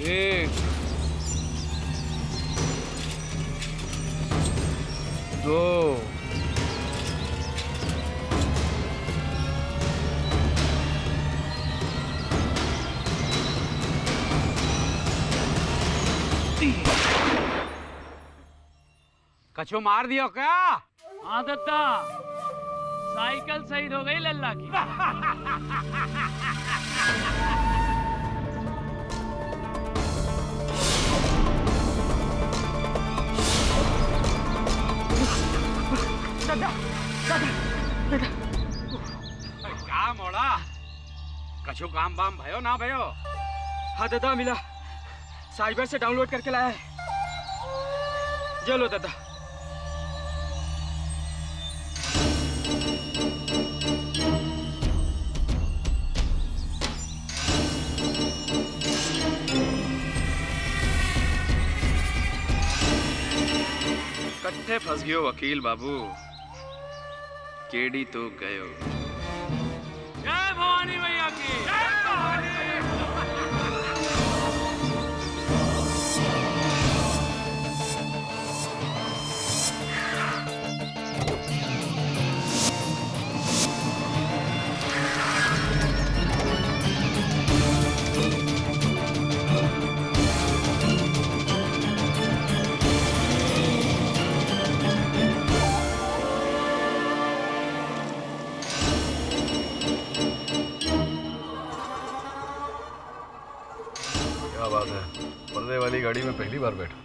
1 2 3। कछू मार दियो क्या? हाँ दत्ता, साइकिल शहीद हो गई लल्ला की। दादा, दादा, दादा। क्या मोड़ा? कछु काम बाम भयो ना भयो? हाँ दादा, मिला। साइबर से डाउनलोड करके लाया है। चलो दादा। कट्ठे फंस गयो वकील बाबू, केडी तो गयो। जय भवानी भैया की। जय भवानी। पर्दे वाली गाड़ी में पहली बार बैठा।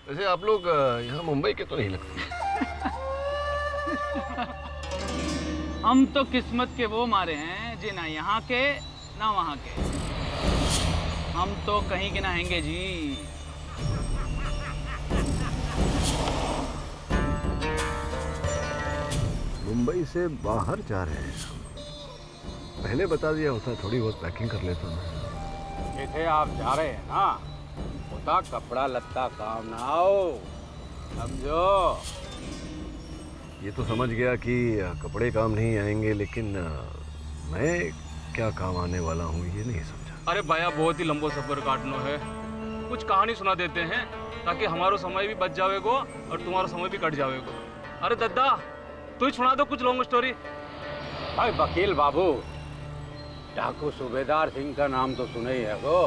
वैसे आप लोग यहाँ मुंबई के तो नहीं लगते। हम तो किस्मत के वो मारे हैं जी, ना यहाँ के ना वहाँ के। हम तो कहीं के ना हैंगे जी। मुंबई से बाहर जा रहे हैं। पहले बता दिया होता, थोड़ी बहुत पैकिंग कर लेता मैं। जिथे आप जा रहे हैं ना, उता कपड़ा लत्ता काम ना आओ, समझो। ये तो समझ गया कि कपड़े काम नहीं आएंगे, लेकिन मैं क्या काम आने वाला हूँ ये नहीं समझा। अरे भैया, बहुत ही लंबो सफर काटना है। कुछ कहानी सुना देते हैं ताकि हमारा समय भी बच जाएगो और तुम्हारा समय भी कट जाएगो। अरे दद्दा, तू ही सुना दो कुछ लॉन्ग स्टोरी। भाई वकील बाबू, डाकू सूबेदार सिंह का नाम तो सुने ही है वो।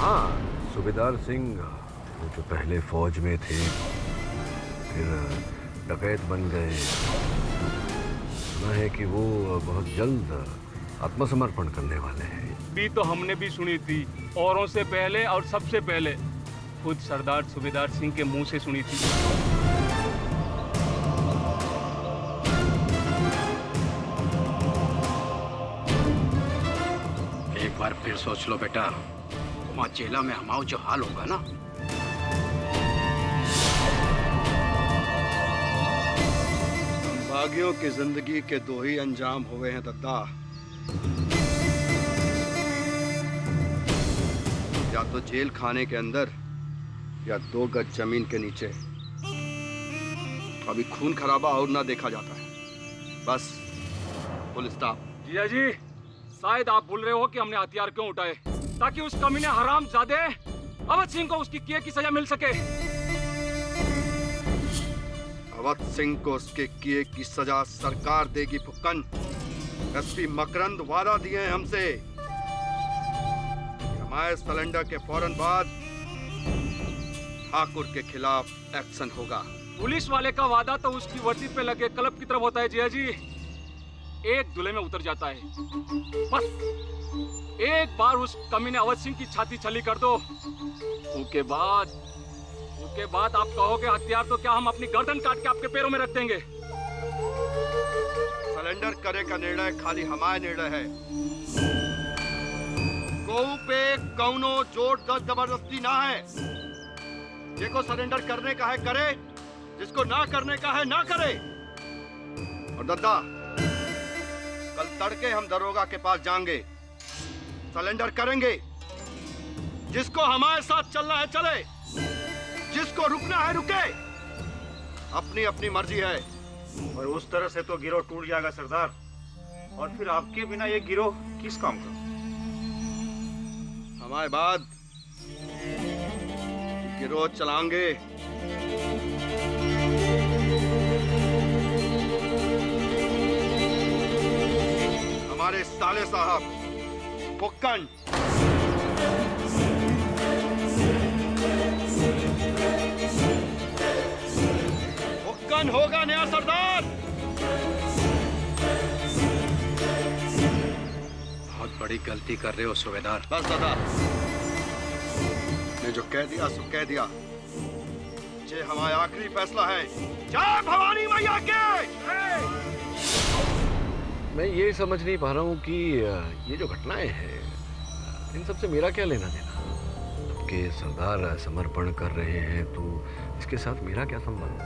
हाँ, सूबेदार सिंह वो जो पहले फौज में थे, फिर डकैत बन गए। सुना है कि वो बहुत जल्द आत्मसमर्पण करने वाले हैं। भी तो हमने भी सुनी थी, औरों से पहले और सबसे पहले खुद सरदार सूबेदार सिंह के मुंह से सुनी थी। एक बार फिर सोच लो बेटा, वहाँ जेला में हमारा जो हाल होगा ना। बागियों की जिंदगी के दो ही अंजाम हुए हैं दद्दा, या तो जेल खाने के अंदर या 2 गज जमीन के नीचे। अभी खून खराबा और ना देखा जाता है। बस फुल स्टॉप। जिया जी, शायद आप भूल रहे हो कि हमने हथियार क्यों उठाए, ताकि उस कमीने हरामजादे अवध सिंह को उसकी किए की सजा मिल सके। अवध सिंह को उसके किए की सजा सरकार देगी फुक्कन। एसपी मकरंद वादा दिए हैं हमसे। हमारे सिलेंडर के फौरन बाद ठाकुर के खिलाफ एक्शन होगा। पुलिस वाले का वादा तो उसकी वर्दी पे लगे कलप की तरफ होता है जिया जी। एक दुले में उतर जाता है। बस एक बार उस कमीने अवध सिंह की छाती छली कर दो, उसके बाद आप कहोगे हथियार तो क्या, हम अपनी गर्दन काट के आपके पैरों में रख देंगे। सरेंडर करे का निर्णय खाली हमारा निर्णय है। कोऊ पे कौनो जोर जबरदस्ती ना है। जिसको सरेंडर करने का है करे, जिसको ना करने का है ना करे। और दद्दा, कल तड़के हम दरोगा के पास जाएंगे, सरेंडर करेंगे। जिसको हमारे साथ चलना है चले, जिसको रुकना है रुके। अपनी अपनी मर्जी है। और उस तरह से तो गिरोह टूट जाएगा सरदार, और फिर आपके बिना ये गिरोह किस काम का? हमारे बाद गिरोह चलाएंगे। हमारे साले साहब फुक्कन। फुक्कन होगा नया सरदार। बहुत बड़ी गलती कर रहे हो सूबेदार। बस दादा, ने जो कह दिया सो कह दिया। ये हमारा आखिरी फैसला है। जय भवानी मैया के। मैं ये समझ नहीं पा रहा हूँ कि ये जो घटनाएं हैं इन सब से मेरा क्या लेना देना। आपके सरदार समर्पण कर रहे हैं तो इसके साथ मेरा क्या संबंध?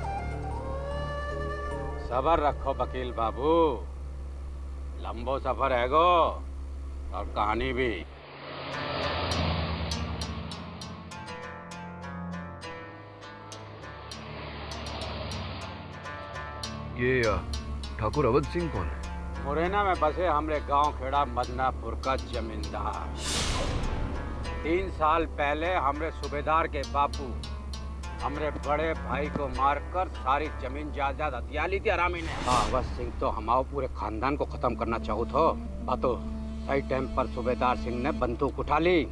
सबर रखो वकील बाबू, लंबो सफर है गो और कहानी भी। ये ठाकुर अवध सिंह कौन है? मुरैना में बसे हमरे गांव खेड़ा मदनापुर का जमींदार। 3 साल पहले हमरे सूबेदार के बापू हमरे बड़े भाई को मारकर सारी जमीन जायदाद हथिया ली थी हरामी ने। अवध सिंह तो हमारे पूरे खानदान को खत्म करना चाहू थो। बातो सही टाइम पर सूबेदार सिंह ने बंदूक उठा ली।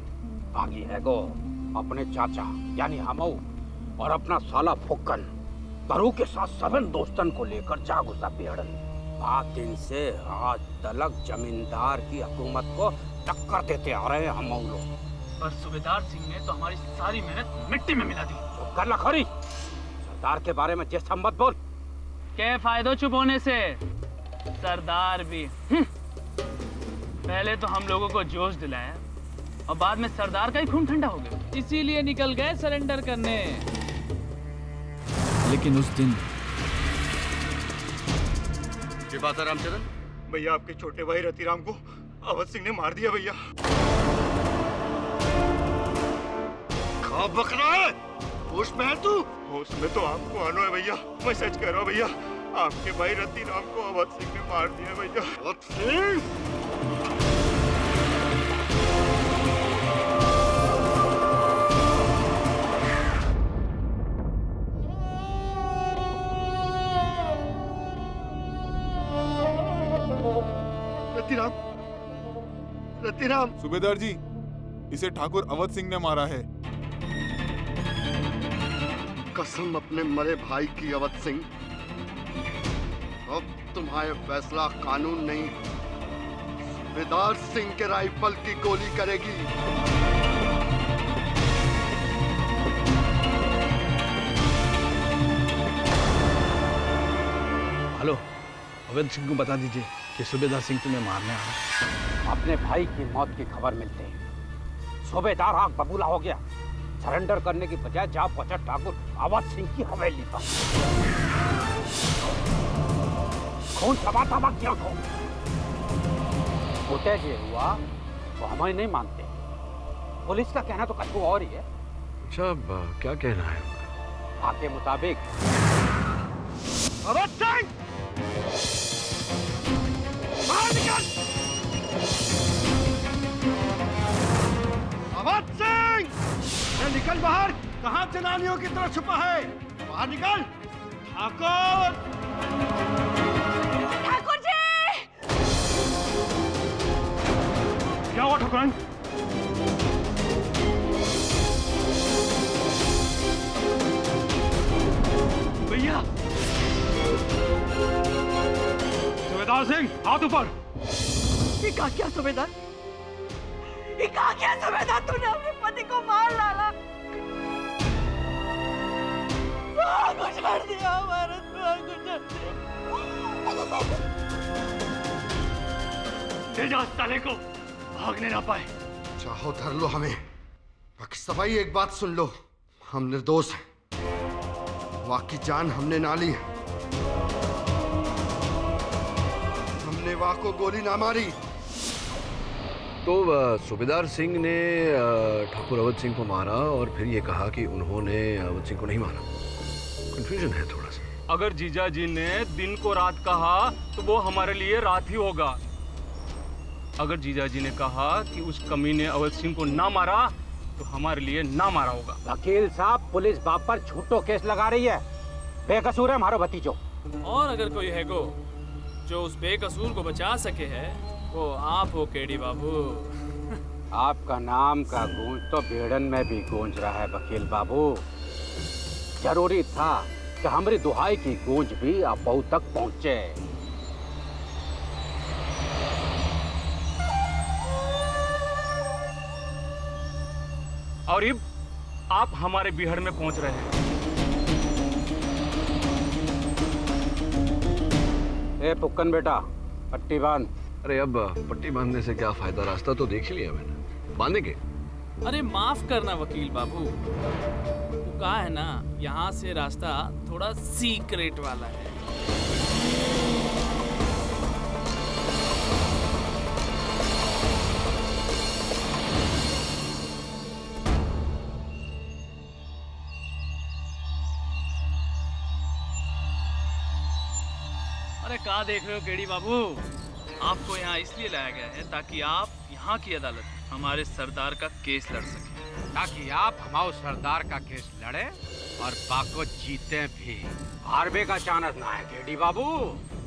भागी है गो अपने चाचा यानी हमऊ और अपना साला फुक्कन करू के साथ सबन दोस्तन को लेकर जा घुसा पेड़न। 5 दिन से आज तलक जमींदार की हुकूमत को टक्कर देते आ रहे हैं हमऊ लोग। पर सूबेदार सिंह ने तो हमारी सारी मेहनत मिट्टी में मिला दी। चुप कर लखोरी, सरदार के बारे में जैसा मत बोल। क्या फायदा चुप होने से? सरदार भी पहले तो हम लोगों को जोश दिलाया और बाद में सरदार का ही खून ठंडा हो गया, इसीलिए निकल गए सरेंडर करने। लेकिन उस दिन ये बात है रामचंद्र? भैया आपके छोटे भाई रतिराम को अवध सिंह ने मार दिया भैया। कहाँ बक रहा है? होश में है तू? होश में तो आपको आना है भैया, मैं सच कह रहा हूँ भैया। आपके भाई रतिराम को अवध सिंह ने मार दिया भैया। अवध सिंह? रतिराम, सूबेदार जी, इसे ठाकुर अवध सिंह ने मारा है। कसम अपने मरे भाई की अवध सिंह। अब तुम्हारे फैसला कानून नहीं, सूबेदार सिंह के राइफल की गोली करेगी। हेलो, अवध सिंह को बता दीजिए कि सूबेदार सिंह तुम्हें मारने आ रहा है। अपने भाई की मौत की खबर मिलते ही सूबेदार आग बबूला हो गया। सरेंडर करने की बजाय जा पहुंचा ठाकुर अवध सिंह की हवेली पर। खून तबाह किया को होते ये हुआ तो हमें नहीं मानते। पुलिस का कहना तो कछु और ही है। अच्छा, अब क्या कहना है उनका? आपके मुताबिक अवध सिंह बाहर निकल। अवध सिंह निकल बाहर। कहां जनानियों की तरह छुपा है? बाहर निकल। ठाकुर, ठाकुर जी! क्या हुआ ठाकुरन? भैया! सूबेदार सिंह, हाथ ऊपर! ये क्या सूबेदार? ये क्या सूबेदार? तूने अपने पति को मार डाला। छोड़ दिया हमारा, छोड़ दिया। ले जाओ साले को, भागने ना पाए। चाहो धर लो हमें, बाकी सफाई एक बात सुन लो, हम निर्दोष हैं। वाकी जान हमने ना ली है। हमने वाह को गोली ना मारी। तो सूबेदार सिंह ने ठाकुर अवध सिंह को मारा और फिर ये कहा कि उन्होंने अवध सिंह को नहीं मारा। कंफ्यूजन है थोड़ा सा। अगर जीजा जी ने दिन को रात कहा तो वो हमारे लिए रात ही होगा। अगर जीजाजी ने कहा कि उस कमीने अवध सिंह को ना मारा तो हमारे लिए ना मारा होगा। वकील साहब, पुलिस बाप पर झूठो केस लगा रही है। बेकसूर है हमारो भतीजो। और अगर कोई है गो जो उस बेकसूर को बचा सके है वो आप हो केडी बाबू। आपका नाम का गूंज तो बेड़न में भी गूंज रहा है वकील बाबू। जरूरी था कि हमारी दुहाई की गूंज भी आपो तक पहुंचे। और अब आप हमारे बिहड़ में पहुंच रहे हैं। ए पुक्कन बेटा, पट्टी बांध। अरे अब पट्टी बांधने से क्या फायदा, रास्ता तो देख ही लिया मैंने, बांधेंगे। अरे माफ करना वकील बाबू, वो कहा है ना यहाँ से रास्ता थोड़ा सीक्रेट वाला है। अरे कहाँ देख रहे हो केडी बाबू, आपको यहाँ इसलिए लाया गया है ताकि आप यहाँ की अदालत में हमारे सरदार का केस लड़ सकें। ताकि आप हमारे सरदार का केस लड़े और बाको जीते भी। हारबे का चांस ना है केडी बाबू।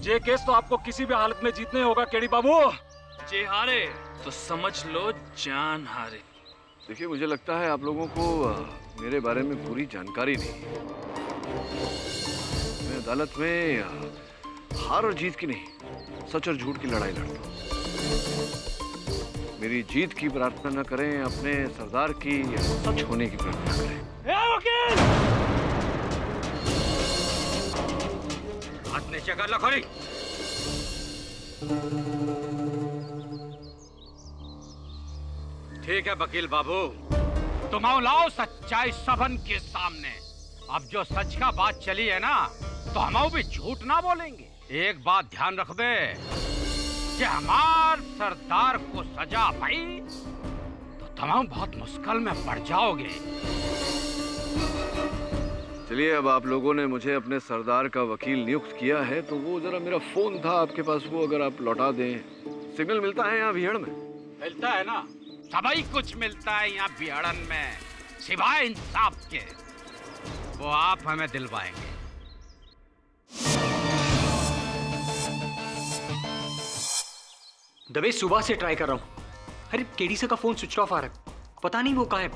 ये केस तो आपको किसी भी हालत में जीतने होगा केडी बाबू। जे हारे तो समझ लो जान हारे। देखिए, मुझे लगता है आप लोगों को मेरे बारे में पूरी जानकारी नहीं है। मैं अदालत में हार और जीत की नहीं, सच और झूठ की लड़ाई लड़ता हूँ। मेरी जीत की प्रार्थना न करें, अपने सरदार की सच होने की प्रार्थना करें। वकील! हाथ नीचे कर लो खोरी। ठीक है वकील बाबू, तुम आओ लाओ सच्चाई सबन के सामने। अब जो सच का बात चली है ना, तो हम भी झूठ ना बोलेंगे। एक बात ध्यान रखबे कि हमार सरदार को सजा पाई तो तुम बहुत मुश्किल में पड़ जाओगे। चलिए, अब आप लोगों ने मुझे अपने सरदार का वकील नियुक्त किया है, तो वो जरा मेरा फोन था आपके पास, वो अगर आप लौटा दें। सिग्नल मिलता है यहाँ बिहड़ में? मिलता है ना, सभी कुछ मिलता है यहाँ बिहड़न में, सिवाय इंसाफ के। वो आप हमें दिलवाएंगे। दबे सुबह से ट्राई कर रहा हूँ। अरे केडी से का फोन स्विच ऑफ आ रहा है, पता नहीं वो कहाँ है।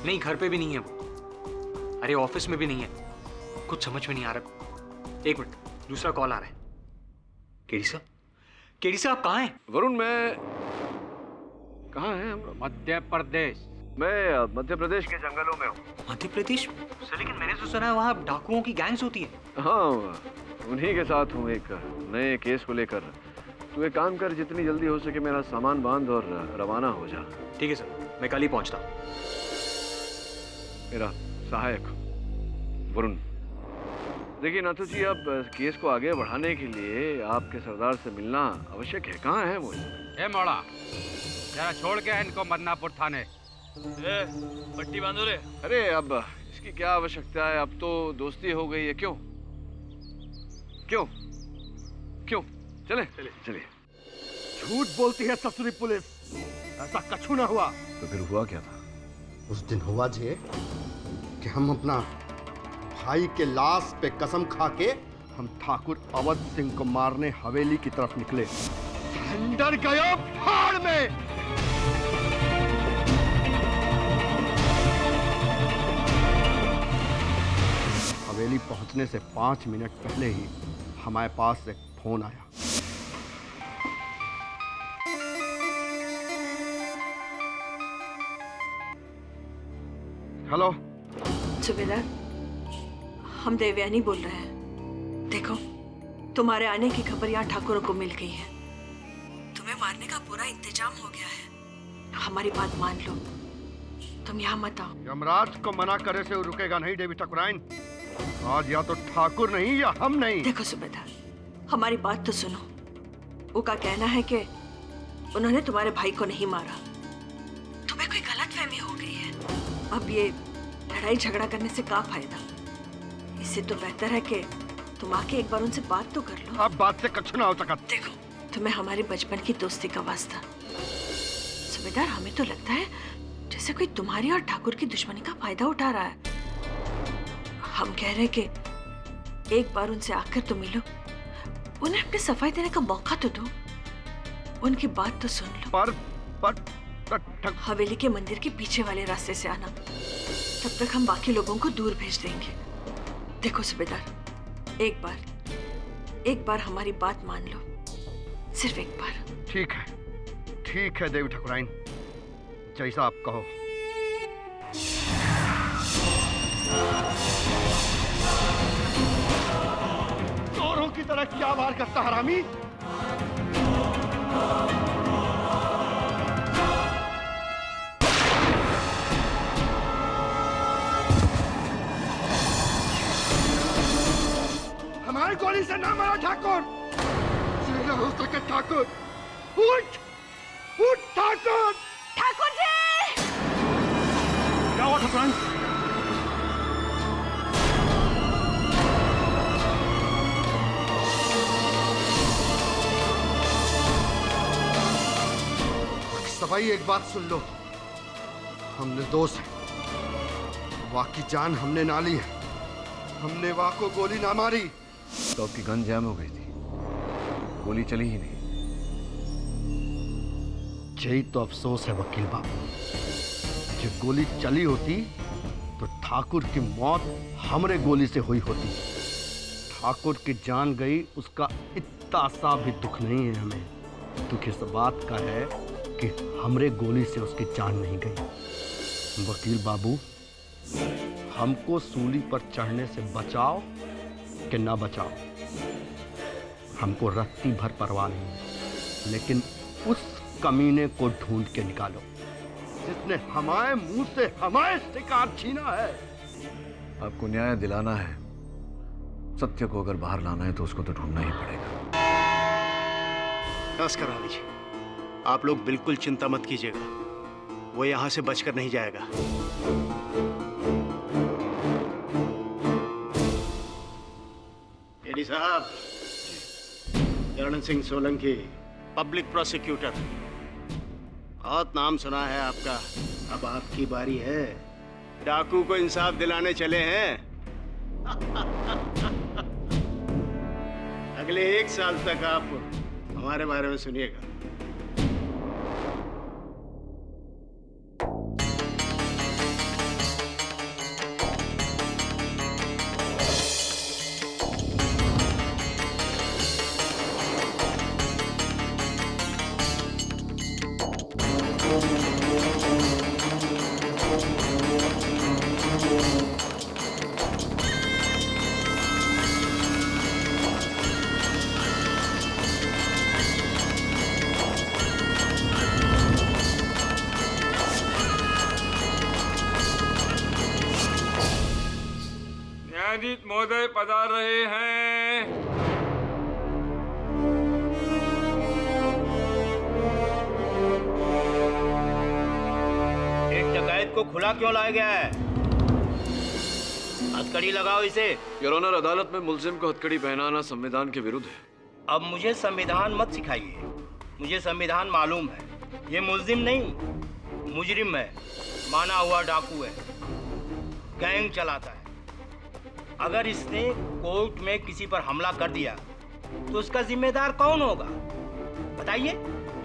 नहीं, घर पे भी नहीं है वो। अरे ऑफिस में भी नहीं है, कुछ समझ में नहीं आ रहा। एक मिनट, दूसरा कॉल आ रहा है। केडी सर आप कहाँ हैं? वरुण, मैं कहाँ है? मध्य प्रदेश। मैं मध्य प्रदेश के जंगलों में हूँ। मध्य प्रदेश? सर लेकिन मैंने तो सुना है वहाँ डाकुओं की गैंग्स होती है। हाँ, उन्हीं के साथ हूँ एक नए केस को लेकर। तू एक काम कर, जितनी जल्दी हो सके मेरा सामान बांध और रवाना हो जा। ठीक है सर, मैं कल ही पहुंचता हूँ। मेरा सहायक वरुण। देखिए नाथू जी, अब केस को आगे बढ़ाने के लिए आपके सरदार से मिलना आवश्यक है। कहाँ है वो? ए मोड़ा, जरा छोड़ के इनको मदनापुर थाने। पट्टी बांधो रे। अरे अब इसकी क्या आवश्यकता है, अब तो दोस्ती हो गई है। क्यों क्यों क्यों? चले चले चलिए। झूठ बोलती है ससुरी पुलिस, ऐसा कछु ना हुआ। तो फिर हुआ क्या था? उस दिन हुआ जे कि हम अपना भाई के लाश पे कसम खा के हम ठाकुर अवध सिंह को मारने हवेली की तरफ निकले। अंदर गयो फाड़ में। हवेली पहुंचने से 5 मिनट पहले ही हमारे पास एक फोन आया। हेलो सुबेदार, हम देवयानी बोल रहे हैं। देखो, तुम्हारे आने की खबर यहाँ ठाकुरों को मिल गई है। तुम्हें मारने का पूरा इंतजाम हो गया है। हमारी बात मान लो, तुम यहाँ मत आओ। यमराज को मना करे से रुकेगा नहीं देवी ठाकुराइन। आज या तो ठाकुर नहीं या हम नहीं। देखो सुबेदार, हमारी बात तो सुनो। वो का कहना है कि उन्होंने तुम्हारे भाई को नहीं मारा, तुम्हें कोई गलतफहमी हो गई है। अब ये लड़ाई झगड़ा करने से क्या फायदा? इससे तो बेहतर है कि तुम आके एक बार उनसे बात तो कर लो। अब बात से कछु ना हो सका। देखो, तुम्हें हमारे बचपन की दोस्ती का वास्ता। सूबेदार, हमें तो लगता है जैसे कोई तुम्हारी और ठाकुर की दुश्मनी का फायदा उठा रहा है। हम कह रहे कि एक बार उनसे आकर तो मिलो, उन्हें अपनी सफाई देने का मौका तो दो, उनकी बात तो सुन लो। पर हवेली के मंदिर के पीछे वाले रास्ते से आना, तब तक हम बाकी लोगों को दूर भेज देंगे। देखो सूबेदार, एक बार हमारी बात मान लो, सिर्फ एक बार। ठीक है देवी ठाकुराइन, जैसा आप कहो। चोरों की तरह क्या वार करता हरामी? हमारी गोली से ना मारा ठाकुर। जिंदा हो सके ठाकुर, उठ ठाकुर। ठाकुर जी! क्या हुआ ठाकुराइन? सभाई, एक बात सुन लो, हम निर्दोष हैं। वाह की जान हमने ना ली है, हमने वाह को गोली ना मारी। तो आपकी गन जैम हो गई थी, गोली चली ही नहीं। यही तो अफसोस है वकील बाबू, जो गोली चली होती तो ठाकुर की मौत हमरे गोली से हुई होती। ठाकुर की जान गई, उसका इतना सा भी दुख नहीं है हमें। दुख इस बात का है कि हमरे गोली से उसकी जान नहीं गई। वकील बाबू, हमको सूली पर चढ़ने से बचाओ कि ना बचाओ, हमको रत्ती भर परवाह नहीं है, लेकिन उस कमीने को ढूंढ के निकालो जिसने हमारे मुंह से हमारे शिकार छीना है। आपको न्याय दिलाना है, सत्य को अगर बाहर लाना है तो उसको तो ढूंढना ही पड़ेगा। नमस्कार रानी जी, आप लोग बिल्कुल चिंता मत कीजिएगा, वो यहां से बचकर नहीं जाएगा। एडी साहब, चरण सिंह सोलंकी, पब्लिक प्रोसिक्यूटर, बहुत नाम सुना है आपका। अब आपकी बारी है। डाकू को इंसाफ दिलाने चले हैं। अगले 1 साल तक आप हमारे बारे में सुनिएगा। न्यायाधीश महोदय पधार रहे हैं। एक डकैत को खुला क्यों लाया गया है? हथकड़ी लगाओ इसे। योर ऑनर, अदालत में मुलजिम को हथकड़ी पहनाना संविधान के विरुद्ध है। अब मुझे संविधान मत सिखाइए, मुझे संविधान मालूम है। ये मुलजिम नहीं, मुजरिम है, माना हुआ डाकू है, गैंग चलाता है। अगर इसने कोर्ट में किसी पर हमला कर दिया तो उसका जिम्मेदार कौन होगा, बताइए?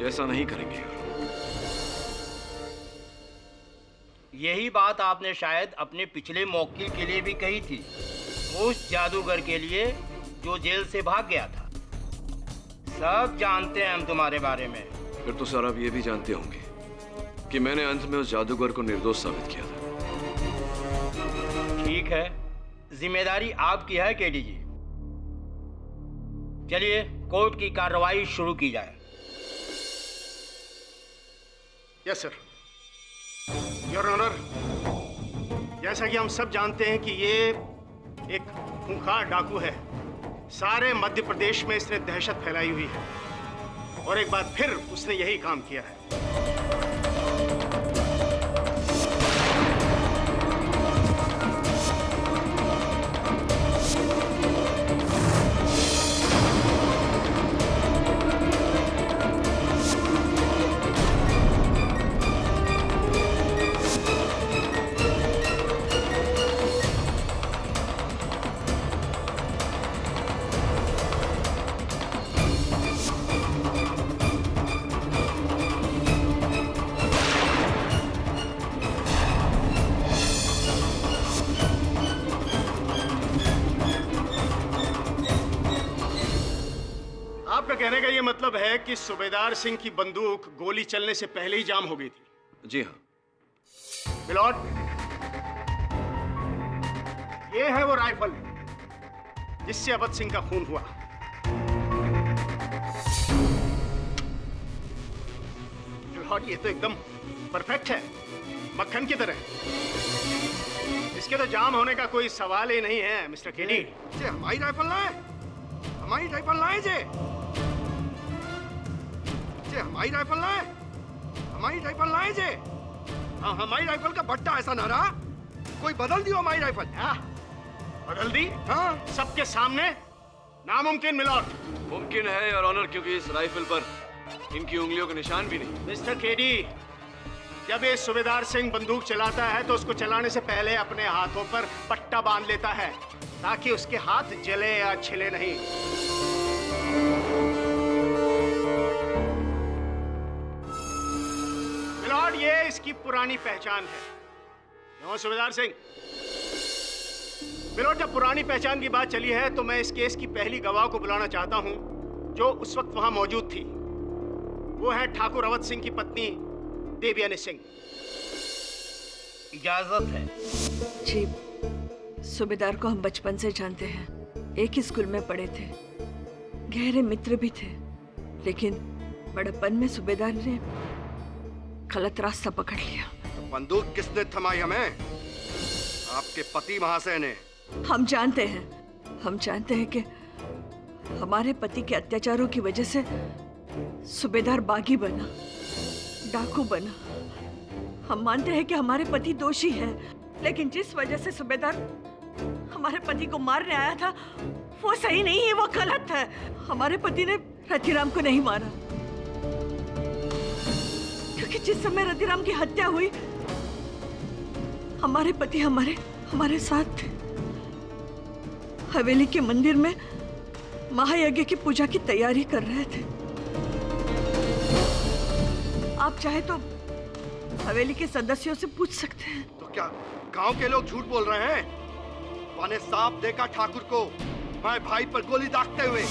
ऐसा नहीं करेंगे। यही बात आपने शायद अपने पिछले मौकिल के लिए भी कही थी, उस जादूगर के लिए जो जेल से भाग गया था। सब जानते हैं हम तुम्हारे बारे में। फिर तो सर आप ये भी जानते होंगे कि मैंने अंत में उस जादूगर को निर्दोष साबित किया था। ठीक है, जिम्मेदारी आपकी है केडी जी। चलिए कोर्ट की कार्रवाई शुरू की जाए। Yes sir. योर ऑनर, जैसा कि हम सब जानते हैं कि ये एक खूंखार डाकू है। सारे मध्य प्रदेश में इसने दहशत फैलाई हुई है और एक बार फिर उसने यही काम किया है। मतलब है कि सूबेदार सिंह की बंदूक गोली चलने से पहले ही जाम हो गई थी। जी हाँ। मिलॉर्ड, ये है वो राइफल जिससे अवध सिंह का खून हुआ। मिलॉर्ड, ये तो एकदम परफेक्ट है, मक्खन की तरह। इसके तो जाम होने का कोई सवाल ही नहीं है मिस्टर केडी। हमारी राइफल लाए, हमारी राइफल लाए जे हमारी राइफल लाए, हमारी राइफल लाए जे। हाँ, हमारी राइफल का भट्टा ऐसा ना रहा, कोई बदल दियो हमारी राइफल। बदल दी? हाँ, सबके सामने? नामुमकिन मिलॉर्ड। मुमकिन है योर ऑनर, क्योंकि इस राइफल पर इनकी उंगलियों के निशान भी नहीं। मिस्टर केडी, जब ये सूबेदार सिंह बंदूक चलाता है तो उसको चलाने से पहले अपने हाथों पर पट्टा बांध लेता है ताकि उसके हाथ जले या छिले नहीं। मिलॉर्ड, ये इसकी पुरानी पहचान है। क्यों सूबेदार सिंह? मिलॉर्ड, जब पुरानी पहचान की बात चली है तो मैं इस केस की पहली गवाह को बुलाना चाहता हूं जो उस वक्त वहां मौजूद थी। वो है ठाकुर अवध सिंह की पत्नी देवयानी सिंह। इजाजत है। जी, सूबेदार को हम बचपन से जानते हैं, एक ही स्कूल में पढ़े थे, गहरे मित्र भी थे, लेकिन बड़प्पन में सूबेदार ने गलत रास्ता पकड़ लिया। तो बंदूक किसने थमाई हमें? आपके पति महाशय ने। हम जानते हैं कि हमारे पति के अत्याचारों की वजह से सूबेदार बागी बना, डाकू बना। हम मानते हैं कि हमारे पति दोषी हैं, लेकिन जिस वजह से सूबेदार हमारे पति को मारने आया था वो सही नहीं है, वो गलत है। हमारे पति ने रतिराम को नहीं मारा, क्योंकि जिस समय रतिराम की हत्या हुई हमारे पति हमारे साथ थे। हवेली के मंदिर में महायज्ञ की पूजा की तैयारी कर रहे थे। आप चाहे तो हवेली के सदस्यों से पूछ सकते हैं। तो क्या गांव के लोग झूठ बोल रहे हैं? मैंने साफ देखा ठाकुर को मैं भाई पर गोली दागते हुए।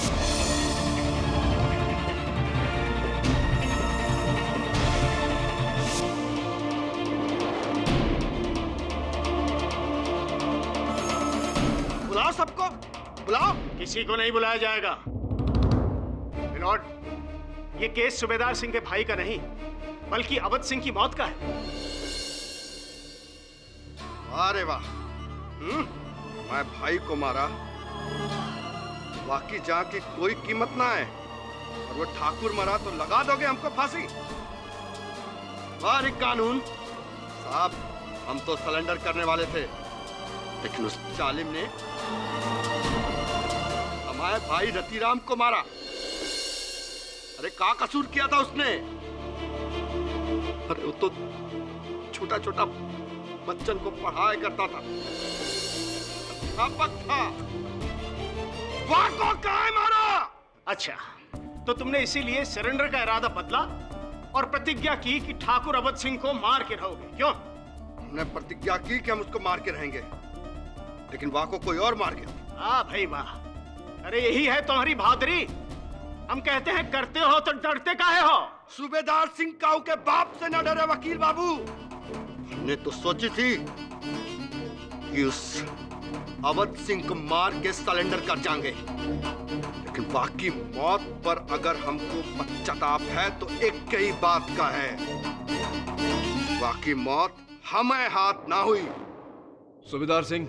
बुलाओ सबको, बुलाओ। किसी को नहीं बुलाया जाएगा। मिलॉर्ड, ये केस सूबेदार सिंह के भाई का नहीं बल्कि अवध सिंह की मौत का है। अरे वाह, मैं भाई को मारा, बाकी जहां की कोई कीमत ना है, और वो ठाकुर मरा तो लगा दोगे हमको फांसी? वाह कानून साहब, हम तो सरेंडर करने वाले थे, लेकिन उस जालिम ने हमारे भाई रतिराम को मारा। अरे क्या कसूर किया था उसने? अरे वो तो छोटा छोटा बच्चन को पढ़ाया करता था, अध्यापक था। वाह को कहाँ मारा? अच्छा, तो तुमने इसीलिए सरेंडर का इरादा बदला और प्रतिज्ञा की कि ठाकुर अवध सिंह को मार के रहोगे, क्यों? हमने प्रतिज्ञा की कि हम उसको मार के रहेंगे, लेकिन वाह को कोई और मार गया। हाँ भाई वाह, अरे यही है तुम्हारी बहादुरी। हम कहते हैं करते हो तो डरते काहे हो? सूबेदार सिंह काऊ के बाप से न डरे वकील बाबू। हमने तो सोची थी कि उस अवध सिंह को मार के सरेंडर कर जाएंगे, लेकिन बाकी मौत पर अगर हमको पश्चाताप है तो एक ही बात का है, बाकी मौत हमें हाथ ना हुई। सूबेदार सिंह,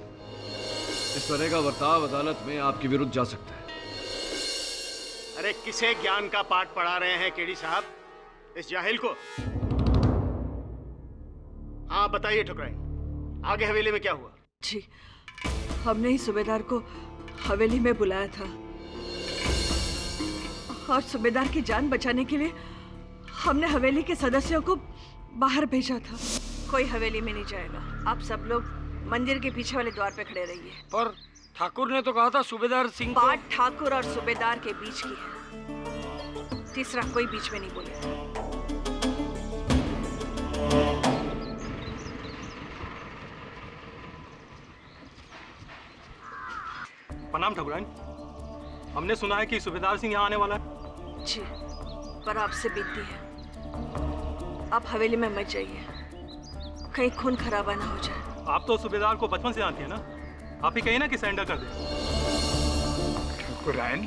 इस तरह का बर्ताव अदालत में आपके विरुद्ध जा सकता है। अरे किसे ज्ञान का पाठ पढ़ा रहे हैं केडी साहब, इस जाहिल को? हाँ बताइए ठुकराई, आगे हवेली में क्या हुआ? जी, हमने ही सूबेदार को हवेली में बुलाया था और सूबेदार की जान बचाने के लिए हमने हवेली के सदस्यों को बाहर भेजा था। कोई हवेली में नहीं जाएगा, आप सब लोग मंदिर के पीछे वाले द्वार पे खड़े रहिए। पर ठाकुर ने तो कहा था सूबेदार सिंह को... बात ठाकुर और सूबेदार के बीच की है, तीसरा कोई बीच में नहीं बोलेगा। प्रणाम ठाकुराइन, हमने सुना है कि सूबेदार सिंह यहाँ आने वाला है। जी, पर आपसे बीतती है। आप हवेली में मत जाइए, कहीं खून खराबा ना हो जाए। आप तो सूबेदार को बचपन से जानती है ना, आप ही कहिए ना कि सरेंडर कर दे। ठाकुराइन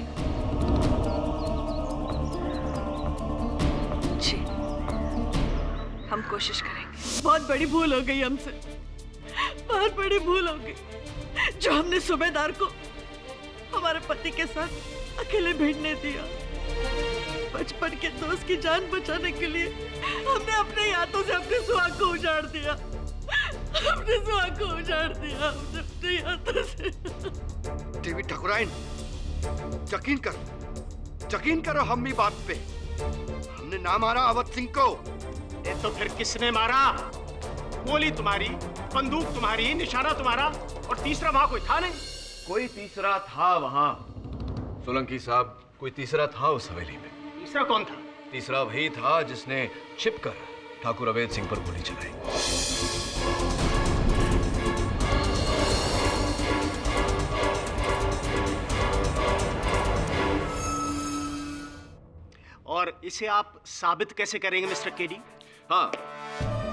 जी, हम कोशिश करेंगे। बहुत बड़ी भूल हो गई हमसे, बहुत बड़ी भूल हो गई जो हमने सूबेदार को हमारे पति के साथ अकेले भिड़ने दिया। बचपन के दोस्त की जान बचाने के लिए हमने अपने हाथों से अपने सुहाग को उजाड़ दिया, अपने सुहाग को उजाड़ दिया हमने अपने हाथों से। देवी ठाकुराइन, यकीन करो हम ही बात पे। हमने ना मारा अवध सिंह को। ये तो फिर किसने मारा? गोली तुम्हारी, बंदूक तुम्हारी, निशाना तुम्हारा, और तीसरा वहां कोई था नहीं। कोई तीसरा था वहां। सोलंकी साहब, कोई तीसरा था उस हवेली में। तीसरा कौन था? तीसरा वही था जिसने छिपकर ठाकुर अवैध सिंह पर गोली चलाई। और इसे आप साबित कैसे करेंगे मिस्टर केडी? हाँ,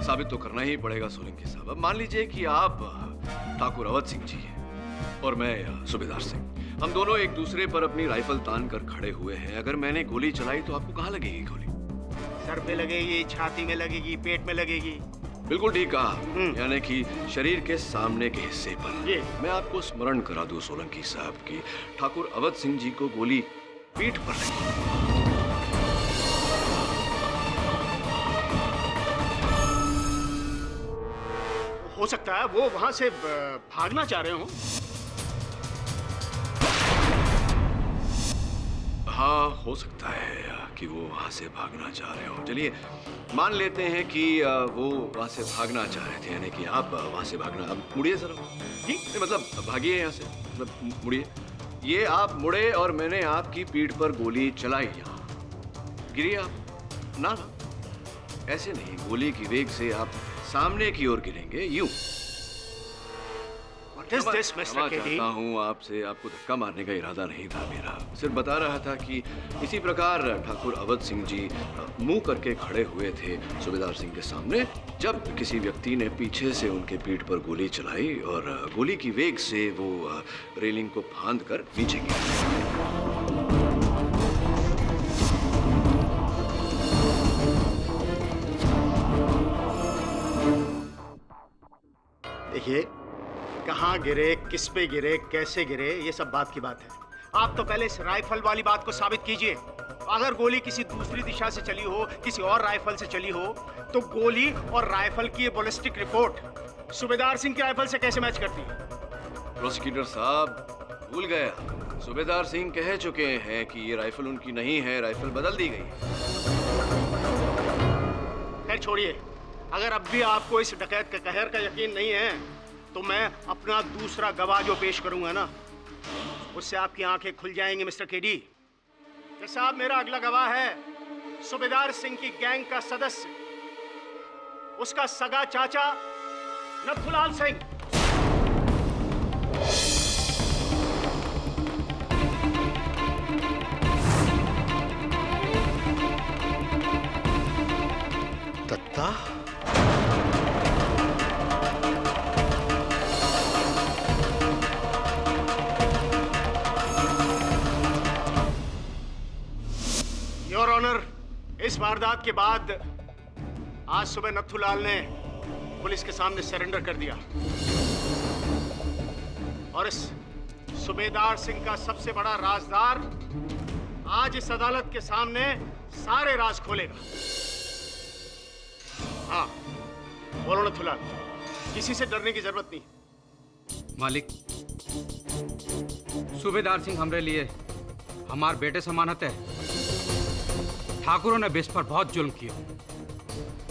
साबित तो करना ही पड़ेगा सोलंकी साहब। अब मान लीजिए कि आप ठाकुर अवध सिंह जी हैं और मैं सूबेदार सिंह। हम दोनों एक दूसरे पर अपनी राइफल तान कर खड़े हुए हैं। अगर मैंने गोली चलाई तो आपको कहाँ लगेगी गोली? सर पे लगेगी, छाती में लगेगी, पेट में लगेगी। बिल्कुल ठीक कहा, यानी कि शरीर के सामने के हिस्से पर। मैं आपको स्मरण करा दूं सोलंकी साहब की ठाकुर अवध सिंह जी को गोली पीठ पर लगी। हो सकता है वो वहां से भागना चाह रहे हो। हाँ, हो सकता है कि वो वहां से भागना चाह रहे हो। चलिए मान लेते हैं कि वो वहां से भागना चाह रहे थे, यानी कि आप वहां से भागना। अब मुड़िए जरा। जी मतलब भागिए यहाँ से, मतलब मुड़िए। ये आप मुड़े और मैंने आपकी पीठ पर गोली चलाई। यहाँ गिरिए आप। ना ना, ऐसे नहीं, गोली की वेग से आप सामने की ओर गिरेंगे, यूं। क्षमा चाहता हूँ आपसे, आपको धक्का मारने का इरादा नहीं था मेरा। सिर्फ बता रहा था कि इसी प्रकार ठाकुर अवध सिंह जी मुंह करके खड़े हुए थे सूबेदार सिंह के सामने, जब किसी व्यक्ति ने पीछे से उनके पीठ पर गोली चलाई और गोली की वेग से वो रेलिंग को फांद कर नीचे गिरे। देखिए, कहाँ गिरे, किस पे गिरे, कैसे गिरे, ये सब बात की बात है। आप तो पहले इस राइफल वाली बात को साबित कीजिए। अगर गोली किसी दूसरी दिशा से चली हो, किसी और राइफल से चली हो, तो गोली और राइफल की बैलिस्टिक रिपोर्ट सूबेदार सिंह की राइफल से कैसे मैच करती है? प्रोसिक्यूटर साहब भूल गया, सूबेदार सिंह कह चुके हैं कि ये राइफल उनकी नहीं है, राइफल बदल दी गई। खैर छोड़िए, अगर अब भी आपको इस डकैत के कहर का यकीन नहीं है, तो मैं अपना दूसरा गवाह जो पेश करूंगा ना, उससे आपकी आंखें खुल जाएंगी मिस्टर केडी। साहब, मेरा अगला गवाह है सूबेदार सिंह की गैंग का सदस्य, उसका सगा चाचा नथुलाल सिंह। दत्ता, योर ऑनर, इस वारदात के बाद आज सुबह नथुलाल ने पुलिस के सामने सरेंडर कर दिया और इस सूबेदार सिंह का सबसे बड़ा राजदार आज इस अदालत के सामने सारे राज खोलेगा। हाँ, बोलो नथुलाल, किसी से डरने की जरूरत नहीं। मालिक, सूबेदार सिंह हमरे लिए हमारे बेटे समानत है। ठाकुरों ने बेस पर बहुत जुल्म किया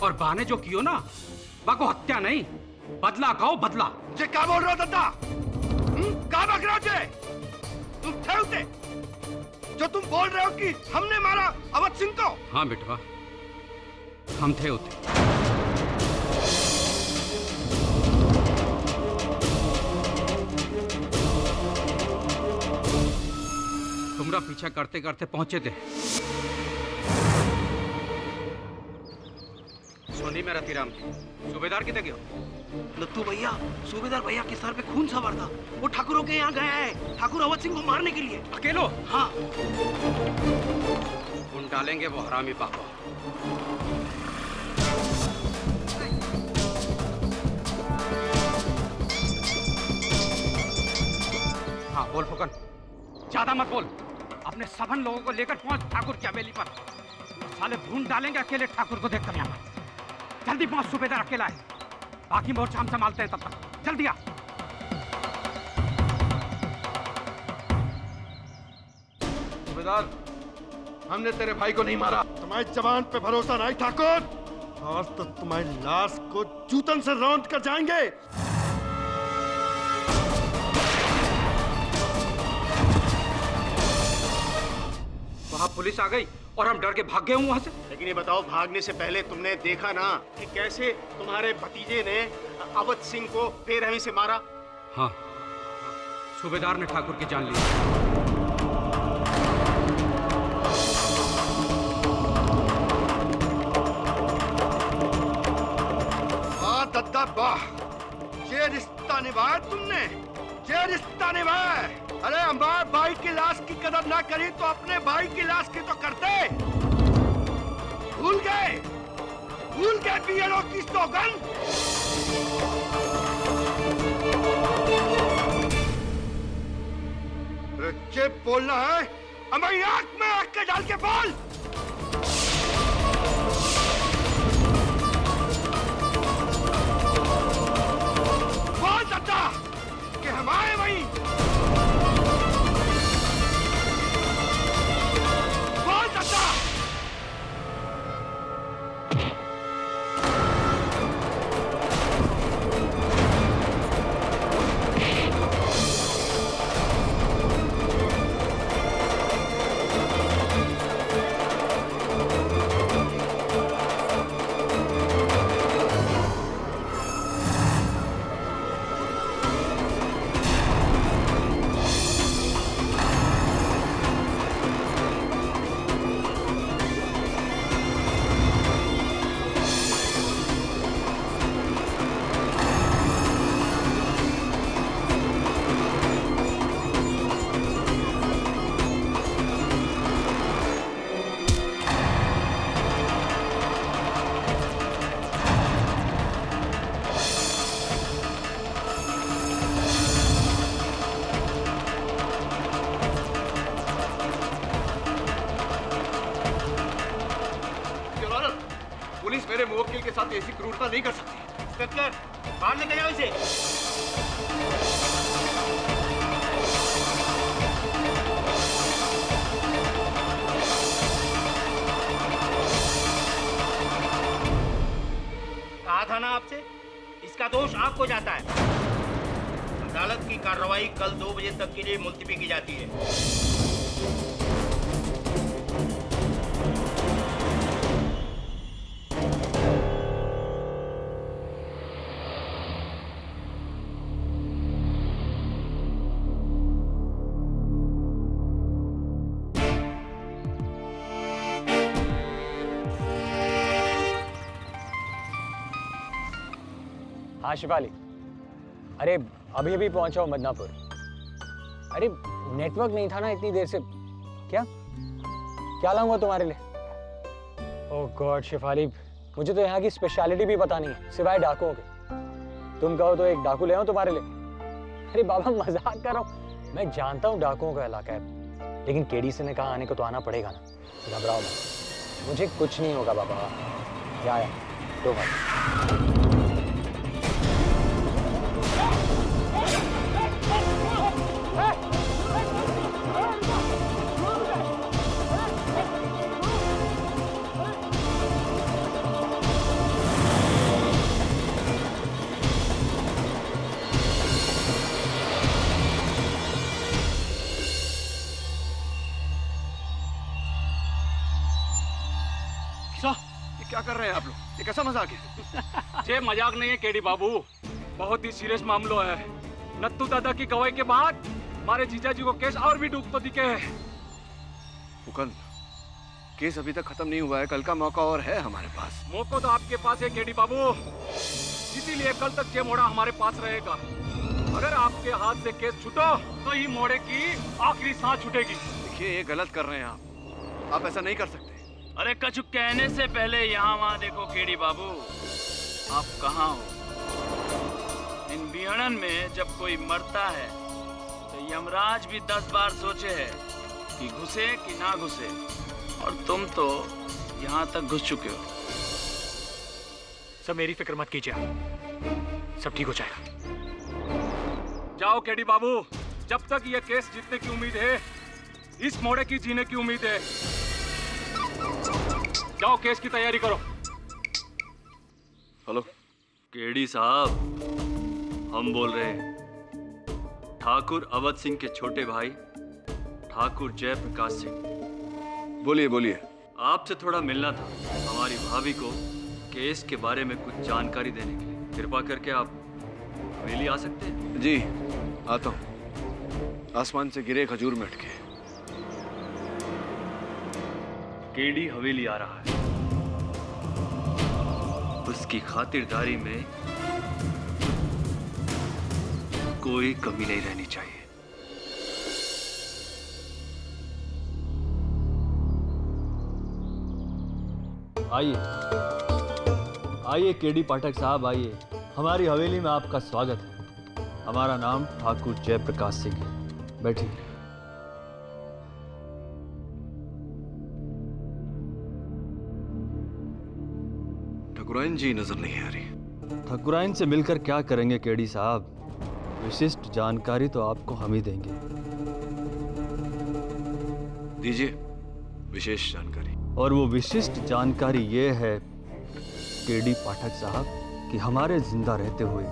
और बहाने जो कियो ना, बाको हत्या नहीं, बदला कहो बदला। जे क्या बोल रहे हो दत्ता? क्या बक रहे हो जे? तुम थे उते? जो तुम बोल रहे हो कि हमने मारा अवध सिंह को? हाँ बेटवा, हम थे उते। तुमरा पीछा करते करते पहुंचे थे। नहीं मेरा तीराम सूबेदार कितने गयो? नत्थू भैया, सूबेदार भैया के सर पे खून सवार था। वो ठाकुरों के यहाँ गया है, ठाकुर अवध सिंह को मारने के लिए। अकेलो? हाँ। ढूंढ डालेंगे वो हरामी पापा। हाँ बोल फुकन, ज्यादा मत बोल। अपने सबन लोगों को लेकर पहुंच ठाकुर की हवेली पर। साले ढूंढ डालेंगे अकेले ठाकुर को देखकर यहाँ पर। जल्दी पहुंच, सूबेदार अकेला है। बाकी मोर्चा हम संभालते हैं तब तक। जल्दी आ। सूबेदार, हमने तेरे भाई को नहीं मारा। तुम्हारी जवान पे भरोसा नहीं ठाकुर। आज तो तुम्हारी लाश को जूतन से रौंद कर जाएंगे। वहां पुलिस आ गई और हम डर के भाग गए वहां से। लेकिन ये बताओ, भागने से पहले तुमने देखा ना कि कैसे तुम्हारे भतीजे ने अवध सिंह को बेरहमी से मारा? हाँ, सूबेदार ने ठाकुर की जान ली। वाह दद्दा वाह, ये रिश्ता निभाया तुमने, ये रिश्ता निभाया। अरे हमारे भाई की लाश की कदर ना करी तो अपने भाई की लाश की तो करते। भूल गए बीएलओ की सौगंध। अरे बोलना है, हमारी आंख में आंख के डाल के बोल। बोल दद्दा कि हमारे वहीं। बोल दद्दा। मेरे मुवक्किल के साथ ऐसी क्रूरता नहीं कर सकती। इंस्पेक्टर, बाहर लेके जाओ इसे। कहा था ना आपसे, इसका दोष आपको जाता है। अदालत की कार्रवाई कल 2 बजे तक के लिए मुलतवी की जाती है। हाँ शिफाली, अरे अभी अभी पहुंचा हूँ मदनापुर। अरे नेटवर्क नहीं था ना इतनी देर से। क्या लाऊंगा तुम्हारे लिए? ओह गॉड शिफाली, मुझे तो यहाँ की स्पेशलिटी भी पता नहीं है सिवाय डाकुओं के। तुम कहो तो एक डाकू ले आऊं तुम्हारे लिए। अरे बाबा मजाक कर रहा हूँ, मैं जानता हूँ डाकुओं का इलाका है, लेकिन केडी से ने कहा आने को तो आना पड़ेगा ना। घबराओ मत, मुझे कुछ नहीं होगा बाबा। या तो क्या कर रहे हैं आप लोग? ये कैसा मजाक है? ये मजाक नहीं है केडी बाबू, बहुत ही सीरियस मामला है। नत्थू दादा की गवाही के बाद हमारे जीजा जी को केस और भी डूब तो दिखे है। मुकुंद, केस अभी तक खत्म नहीं हुआ है, कल का मौका और है हमारे पास। मौका तो आपके पास है केडी बाबू, इसीलिए कल तक ये मोड़ा हमारे पास रहेगा। अगर आपके हाथ से केस छूटो तो ये मोड़े की आखिरी सांस छूटेगी। देखिए ये गलत कर रहे हैं आप ऐसा नहीं कर सकते। अरे कछु कहने से पहले यहाँ वहाँ देखो केडी बाबू, आप कहाँ हो? इन बिहड़न में जब कोई मरता है तो यमराज भी 10 बार सोचे है कि घुसे कि ना घुसे, और तुम तो यहाँ तक घुस चुके हो। सब मेरी फिक्र मत कीजिए, सब ठीक हो जाएगा। जाओ केडी बाबू, जब तक ये केस जीतने की उम्मीद है, इस मोड़े की जीने की उम्मीद है। जाओ केस की तैयारी करो। हेलो केडी साहब, हम बोल रहे हैं। ठाकुर अवध सिंह के छोटे भाई ठाकुर जयप्रकाश सिंह। बोलिए बोलिए। आपसे थोड़ा मिलना था, हमारी भाभी को केस के बारे में कुछ जानकारी देने के लिए। कृपा करके आप हवेली आ सकते हैं? जी आता हूँ। आसमान से गिरे खजूर में अटके। केडी हवेली आ रहा है, उसकी खातिरदारी में कोई कमी नहीं रहनी चाहिए। आइए आइए केडी पाठक साहब, आइए। हमारी हवेली में आपका स्वागत है। हमारा नाम ठाकुर जयप्रकाश सिंह है। बैठिए। ठाकुराइन जी नजर नहीं आ रही। ठाकुराइन से मिलकर क्या करेंगे केडी साहब, विशिष्ट जानकारी तो आपको हम ही देंगे। दीजिए विशेष जानकारी। और वो विशिष्ट जानकारी ये है केडी पाठक साहब कि हमारे जिंदा रहते हुए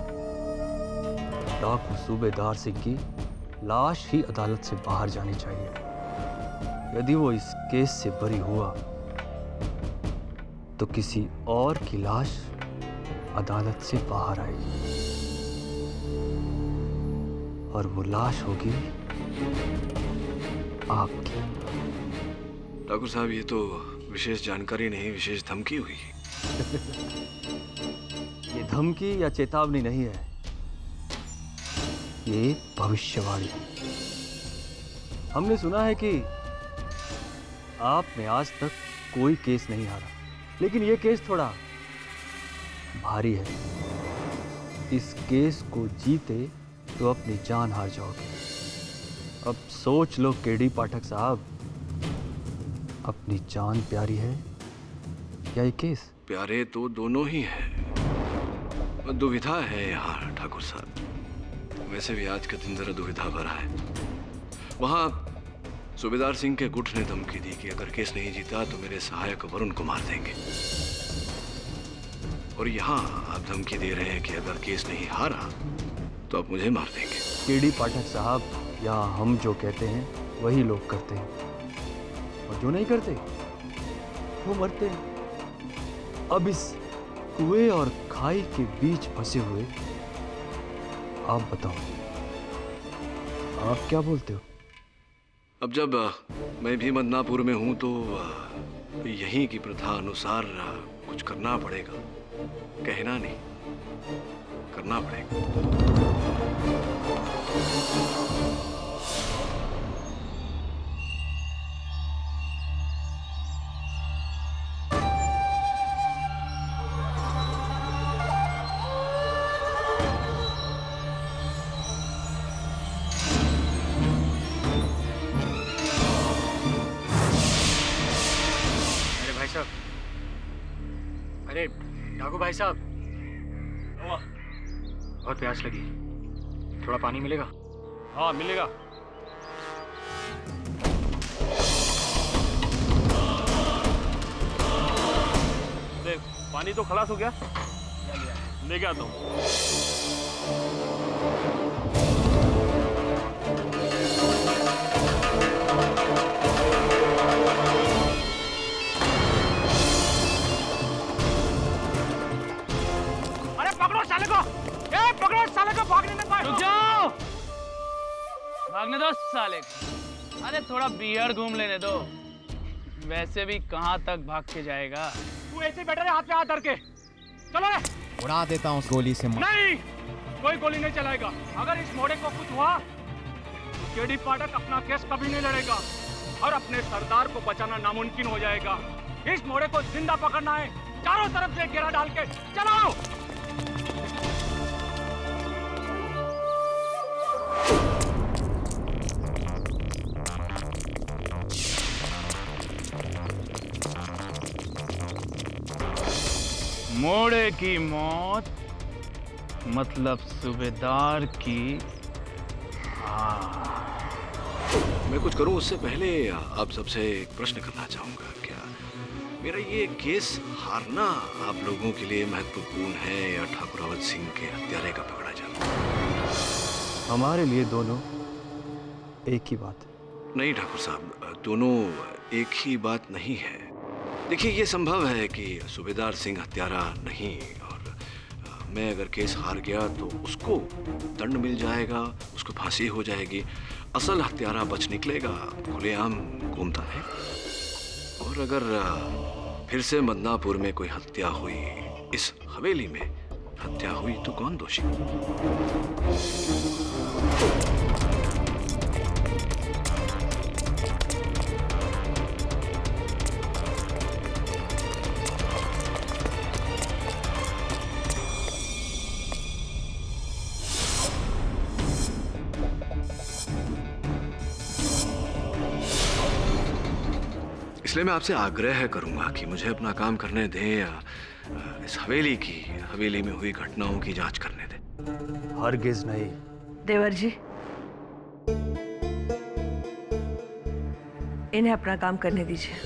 डाकू सूबेदार सिंह की लाश ही अदालत से बाहर जानी चाहिए। यदि वो इस केस से बरी हुआ तो किसी और की लाश अदालत से बाहर आएगी, और वो लाश होगी आपकी। ठाकुर साहब ये तो विशेष जानकारी नहीं, विशेष धमकी हुई। ये धमकी या चेतावनी नहीं है, ये भविष्यवाणी है। हमने सुना है कि आपने आज तक कोई केस नहीं हारा, लेकिन ये केस थोड़ा भारी है। इस केस को जीते तो अपनी जान हार जाओगे। अब सोच लो केडी पाठक साहब, अपनी जान प्यारी है या ये केस? प्यारे तो दोनों ही हैं। दुविधा है यहाँ ठाकुर साहब। वैसे भी आज का दिन जरा दुविधा भरा है। वहाँ सूबेदार सिंह के गुट ने धमकी दी कि अगर केस नहीं जीता तो मेरे सहायक वरुण को मार देंगे, और यहाँ आप धमकी दे रहे हैं कि अगर केस नहीं हारा तो आप मुझे मार देंगे। केडी पाठक साहब, यहाँ हम जो कहते हैं वही लोग करते हैं, और जो नहीं करते वो मरते हैं। अब इस कुएं और खाई के बीच फंसे हुए आप बताओ, आप क्या बोलते हो? अब जब मैं भी मदनापुर में हूँ तो यहीं की प्रथा अनुसार कुछ करना पड़ेगा। कहना नहीं, करना पड़ेगा। अरे ठाकुर भाई साहब, बहुत प्यास लगी, थोड़ा पानी मिलेगा? हाँ मिलेगा। देख पानी तो खलास हो गया, लेके आता हूँ। भागने में पाए। रुक जाओ, भागने दो साले को। अरे थोड़ा बियर घूम लेने दो। वैसे भी कहाँ तक भाग के जाएगा? तू ऐसे बैठा रहे, हाथ पे हाथ धर के। चलो रे। उड़ा देता हूँ गोली से। नहीं, कोई गोली नहीं चलाएगा। अगर इस मोड़े को कुछ हुआ तो केडी पाठक अपना केस कभी नहीं लड़ेगा और अपने सरदार को बचाना नामुमकिन हो जाएगा। इस मोड़े को जिंदा पकड़ना है, चारों तरफ से घेरा डाल के। चलो। मोड़े की मौत मतलब सूबेदार की मैं कुछ करूं उससे पहले आप सबसे एक प्रश्न करना चाहूंगा। क्या मेरा ये केस हारना आप लोगों के लिए महत्वपूर्ण है या ठाकुर अवध सिंह के हत्यारे का पकड़ा जाना? हमारे लिए दोनों एक ही बात है। नहीं ठाकुर साहब, दोनों एक ही बात नहीं है। देखिए, ये संभव है कि सूबेदार सिंह हत्यारा नहीं और मैं अगर केस हार गया तो उसको दंड मिल जाएगा, उसको फांसी हो जाएगी। असल हत्यारा बच निकलेगा, खुलेआम घूमता है। और अगर फिर से मदनापुर में कोई हत्या हुई, इस हवेली में हत्या हुई, तो कौन दोषी? इसलिए मैं आपसे आग्रह करूंगा कि मुझे अपना काम करने दें। इस हवेली में हुई घटनाओं की जांच करने दें। हरगिज नहीं। देवर जी, इन्हें अपना काम करने दीजिए।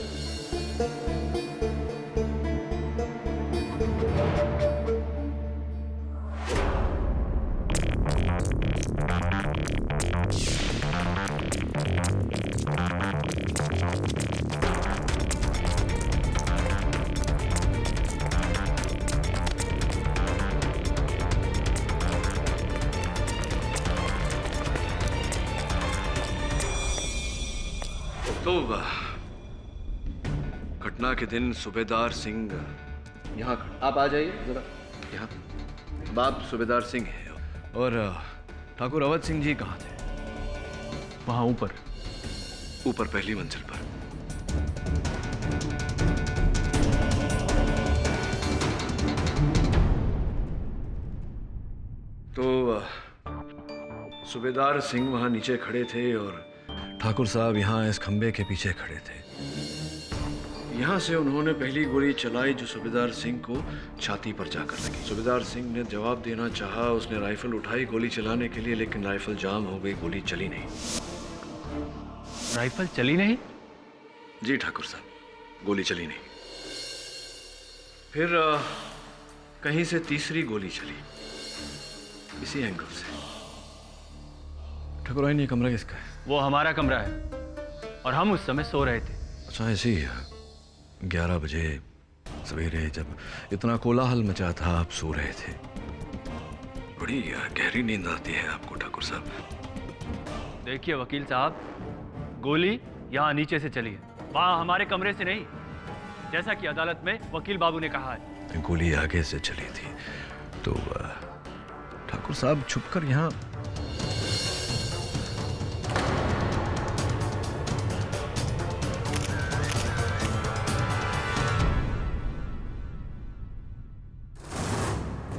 तो घटना के दिन सूबेदार सिंह यहाँ, आप आ जाइए जरा यहाँ। अब आप सूबेदार सिंह हैं और ठाकुर अवध सिंह जी कहाँ थे? वहाँ ऊपर पहली मंजिल पर। तो सूबेदार सिंह वहाँ नीचे खड़े थे और ठाकुर साहब यहाँ इस खंबे के पीछे खड़े थे। यहाँ से उन्होंने पहली गोली चलाई जो सूबेदार सिंह को छाती पर जाकर लगी। सूबेदार सिंह ने जवाब देना चाहा, उसने राइफल उठाई गोली चलाने के लिए, लेकिन राइफल जाम हो गई, गोली चली नहीं। राइफल चली नहीं? जी ठाकुर साहब, गोली चली नहीं। फिर कहीं से तीसरी गोली चली, इसी एंगल से। ठाकुर, ये कमरा किसका है? वो हमारा कमरा है और हम उस समय सो रहे थे। अच्छा, ऐसे ही 11 बजे सवेरे जब इतना कोलाहल मचा था, आप सो रहे थे। बड़ी गहरी नींद आती है आपको ठाकुर साहब। देखिए वकील साहब, गोली यहाँ नीचे से चली है, वहाँ हमारे कमरे से नहीं, जैसा कि अदालत में वकील बाबू ने कहा है। गोली आगे से चली थी तो ठाकुर साहब छुपकर यहाँ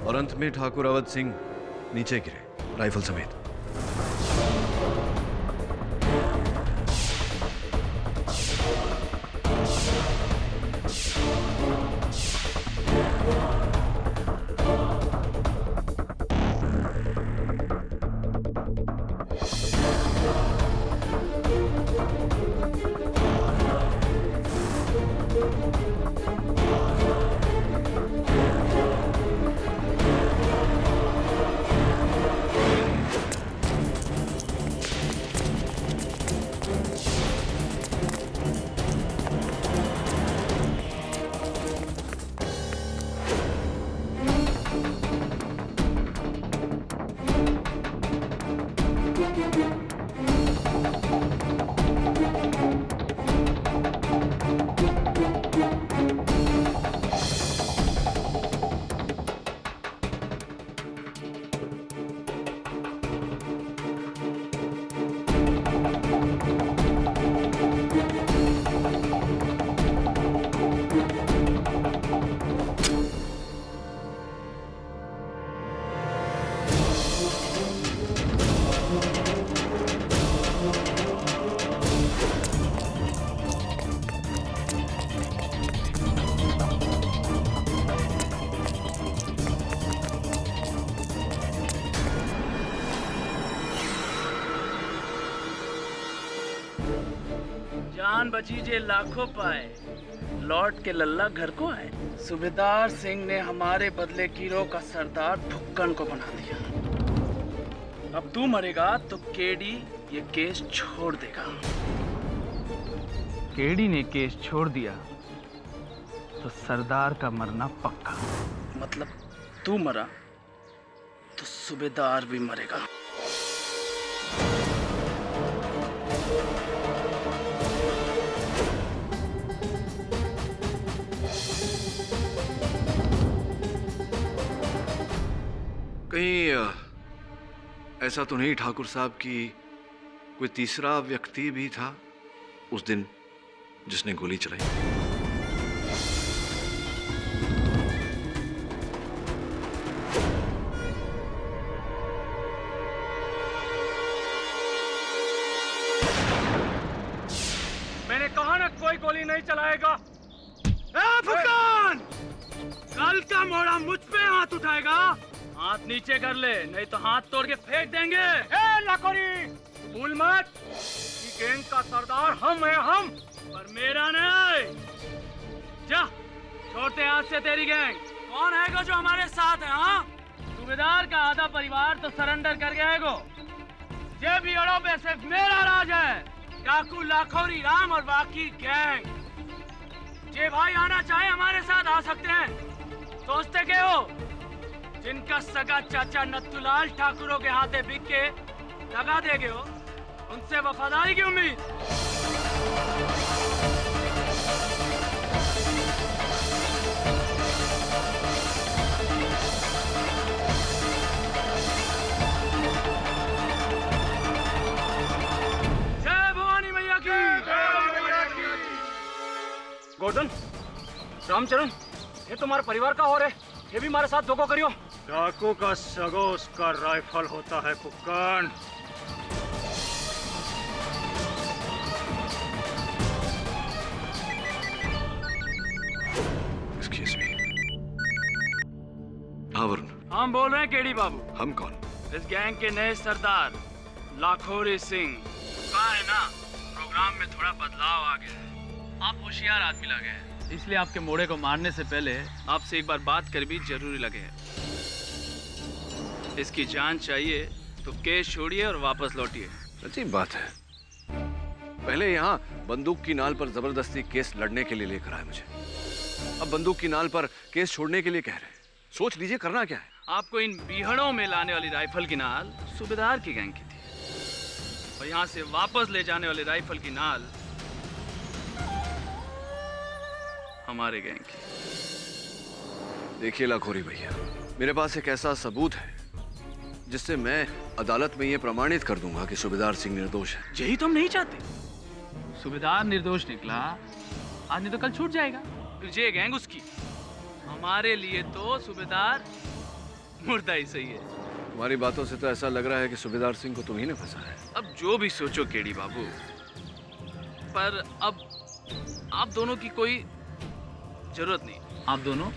और अंत में ठाकुर अवध सिंह नीचे गिरे राइफल समेत। जान बची जे लाखों पाए, लौट के लल्ला घर को आए। सूबेदार सिंह ने हमारे बदले गिरोह का सरदार फुक्कन को बना दिया। अब तू मरेगा तो केडी ये केस छोड़ देगा। केडी ने केस छोड़ दिया तो सरदार का मरना पक्का। मतलब तू मरा तो सूबेदार भी मरेगा। कहीं ऐसा तो नहीं ठाकुर साहब कि कोई तीसरा व्यक्ति भी था उस दिन जिसने गोली चलाई? मैंने कहा ना कोई गोली नहीं चलाएगा। फुक्कन! कल का मोड़ा मुझ पे हाथ उठाएगा, हाथ नीचे कर ले, नहीं तो हाथ तोड़ के फेंक देंगे। लाखोरी, भूल मत कि गैंग का सरदार हम है, हम, पर मेरा नहीं। जा, छोड़ते हाथ से तेरी गैंग। कौन है जो हमारे साथ है? हाँ, सूबेदार का आधा परिवार तो सरेंडर कर गया है गो। ये भी अड़ो पे सिर्फ मेरा राज है। डाकू लाखोरी राम और बाकी गैंग। जे भाई आना चाहे हमारे साथ आ सकते हैं। सोचते क्या हो? जिनका सगा चाचा नत्थुलाल ठाकुरों के हाथे बिक के लगा देगे हो, उनसे वफादारी की उम्मीद। जय भवानी मैया की। गोवर्धन, रामचरण, ये तुम्हारे परिवार का और है, ये भी हमारे साथ धोखा करियो। डाकू का सगो उसका राइफल होता है फुक्कन। Excuse me. हाँ वरुण, हम बोल रहे हैं केडी बाबू। हम कौन? इस गैंग के नए सरदार लाखोरी सिंह। कहा है ना, प्रोग्राम में थोड़ा बदलाव आ गया है। आप होशियार आदमी लगे हैं, इसलिए आपके मोड़े को मारने से पहले आपसे एक बार बात कर भी जरूरी लगे है। इसकी जान चाहिए तो केस छोड़िए और वापस लौटिए। सच्ची बात है, पहले यहाँ बंदूक की नाल पर जबरदस्ती केस लड़ने के लिए लेकर आए मुझे, अब बंदूक की नाल पर केस छोड़ने के लिए कह रहे हैं। सोच लीजिए करना क्या है। आपको इन बीहड़ों में लाने वाली राइफल की नाल सूबेदार की गैंग की थी, और यहाँ से वापस ले जाने वाली राइफल की नाल हमारे गैंग की। देखिए लाखोरी भैया, मेरे पास एक ऐसा सबूत है जिससे मैं अदालत में ये प्रमाणित कर दूंगा कि सूबेदार सिंह निर्दोष है। यही तो हम नहीं चाहते। सूबेदार निर्दोष निकला, आज नहीं तो कल छूट जाएगा, फिर ये गैंग उसकी। हमारे लिए तो सूबेदार मुर्दा ही सही है। तुम्हारी बातों से तो ऐसा लग रहा है कि सूबेदार सिंह को तुम ही ने फंसा है। अब जो भी सोचो केडी बाबू, पर अब आप दोनों की कोई जरूरत नहीं। आप दोनों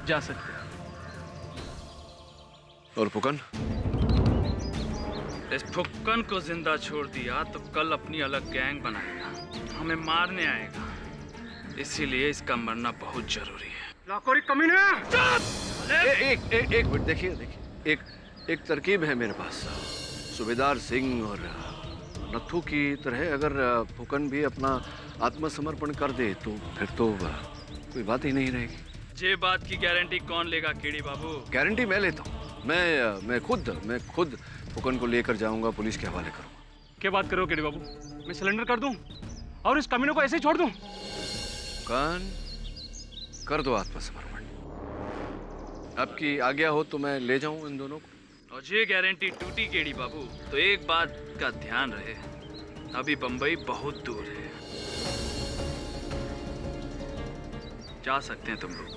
जा सकते हैं। और फुक्कन? इस फुक्कन को जिंदा छोड़ दिया तो कल अपनी अलग गैंग बनाएगा, हमें मारने आएगा। इसीलिए इसका मरना बहुत जरूरी है। लाखोरी कमीने! एक मिनट, देखिए एक तरकीब है मेरे पास। सूबेदार सिंह और नत्थू की तरह अगर फुक्कन भी अपना आत्मसमर्पण कर दे तो फिर तो कोई बात ही नहीं रहेगी। ये बात की गारंटी कौन लेगा केडी बाबू? गारंटी मैं लेता हूँ। मैं खुद फुक्कन को लेकर जाऊंगा, पुलिस के हवाले करूंगा। क्या बात कर रहे हो केडी बाबू? मैं सिलेंडर कर दूं और इस कमीनों को ऐसे ही छोड़ दूं? कान कर दो आत्मसमर्पण। आपकी आज्ञा हो तो मैं ले जाऊं इन दोनों को। और ये गारंटी टूटी केडी बाबू तो एक बात का ध्यान रहे, अभी बंबई बहुत दूर है। जा सकते हैं तुम लोग।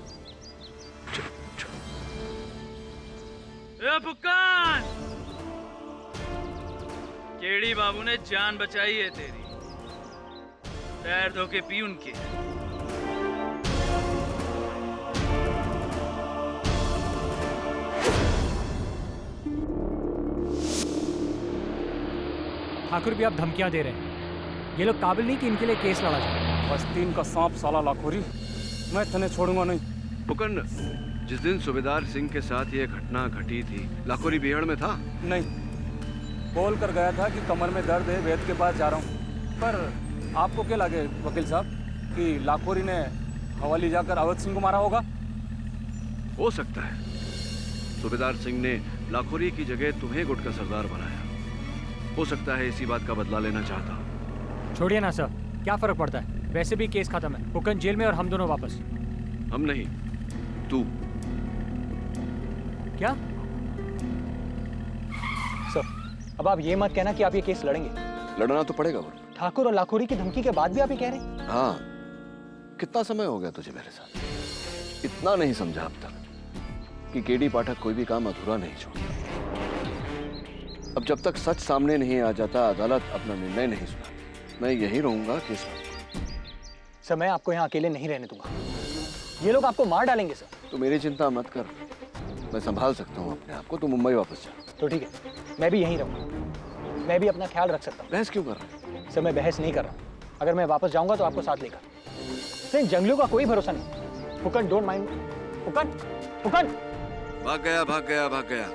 फुक्कन, केडी बाबू ने जान बचाई है तेरी, पैर धो के पी उनके। ठाकुर भी आप धमकियां दे रहे हैं, ये लोग काबिल नहीं कि इनके लिए केस लड़ा जाए। बस तीन का सांप साला लाखोरी, मैं तने छोड़ूंगा नहीं। फुकन, जिस दिन सूबेदार सिंह के साथ ये घटना घटी थी, लाखोरी बिहड़ में था? नहीं, बोल कर गया था कि कमर में दर्द है, वैद्य के पास जा रहा हूँ। पर आपको क्या लगे वकील साहब कि लाखोरी ने हवाली जाकर अवध सिंह को मारा होगा? हो सकता है सूबेदार सिंह ने लाखोरी की जगह तुम्हें गुट का सरदार बनाया। हो सकता है इसी बात का बदला लेना चाहता हूँ। छोड़िए ना सर, क्या फर्क पड़ता है, वैसे भी केस खत्म है। फुकन जेल में और हम दोनों वापस। हम नहीं, तू। क्या सर, अब आप ये मत कहना कि आप ये केस लड़ेंगे। लड़ना तो पड़ेगा। ठाकुर और लाखोरी की धमकी के बाद भी आप ये कह रहे हैं? हाँ, कितना समय हो गया तुझे मेरे साथ? इतना नहीं समझा अब तक कि केडी पाठक कोई भी काम अधूरा नहीं छोड़ता। अब जब तक सच सामने नहीं आ जाता, अदालत अपना निर्णय नहीं सुना। मैं यही रहूंगा केस में। सर, मैं आपको यहाँ अकेले नहीं रहने दूंगा। ये लोग आपको मार डालेंगे सर। तो मेरी चिंता मत कर, मैं संभाल सकता हूँ अपने आप को। तू मुंबई वापस जा। तो ठीक है, मैं भी यहीं रहूंगा। मैं भी अपना ख्याल रख सकता हूँ। बहस क्यों कर रहा है? सर, मैं बहस नहीं कर रहा हूँ। अगर मैं वापस जाऊंगा तो आपको साथ लेकर। सर, इन जंगलियों का कोई भरोसा नहीं। Phukan, don't mind. फुकन, फुकन। भाग गया, भाग गया, भाग गया।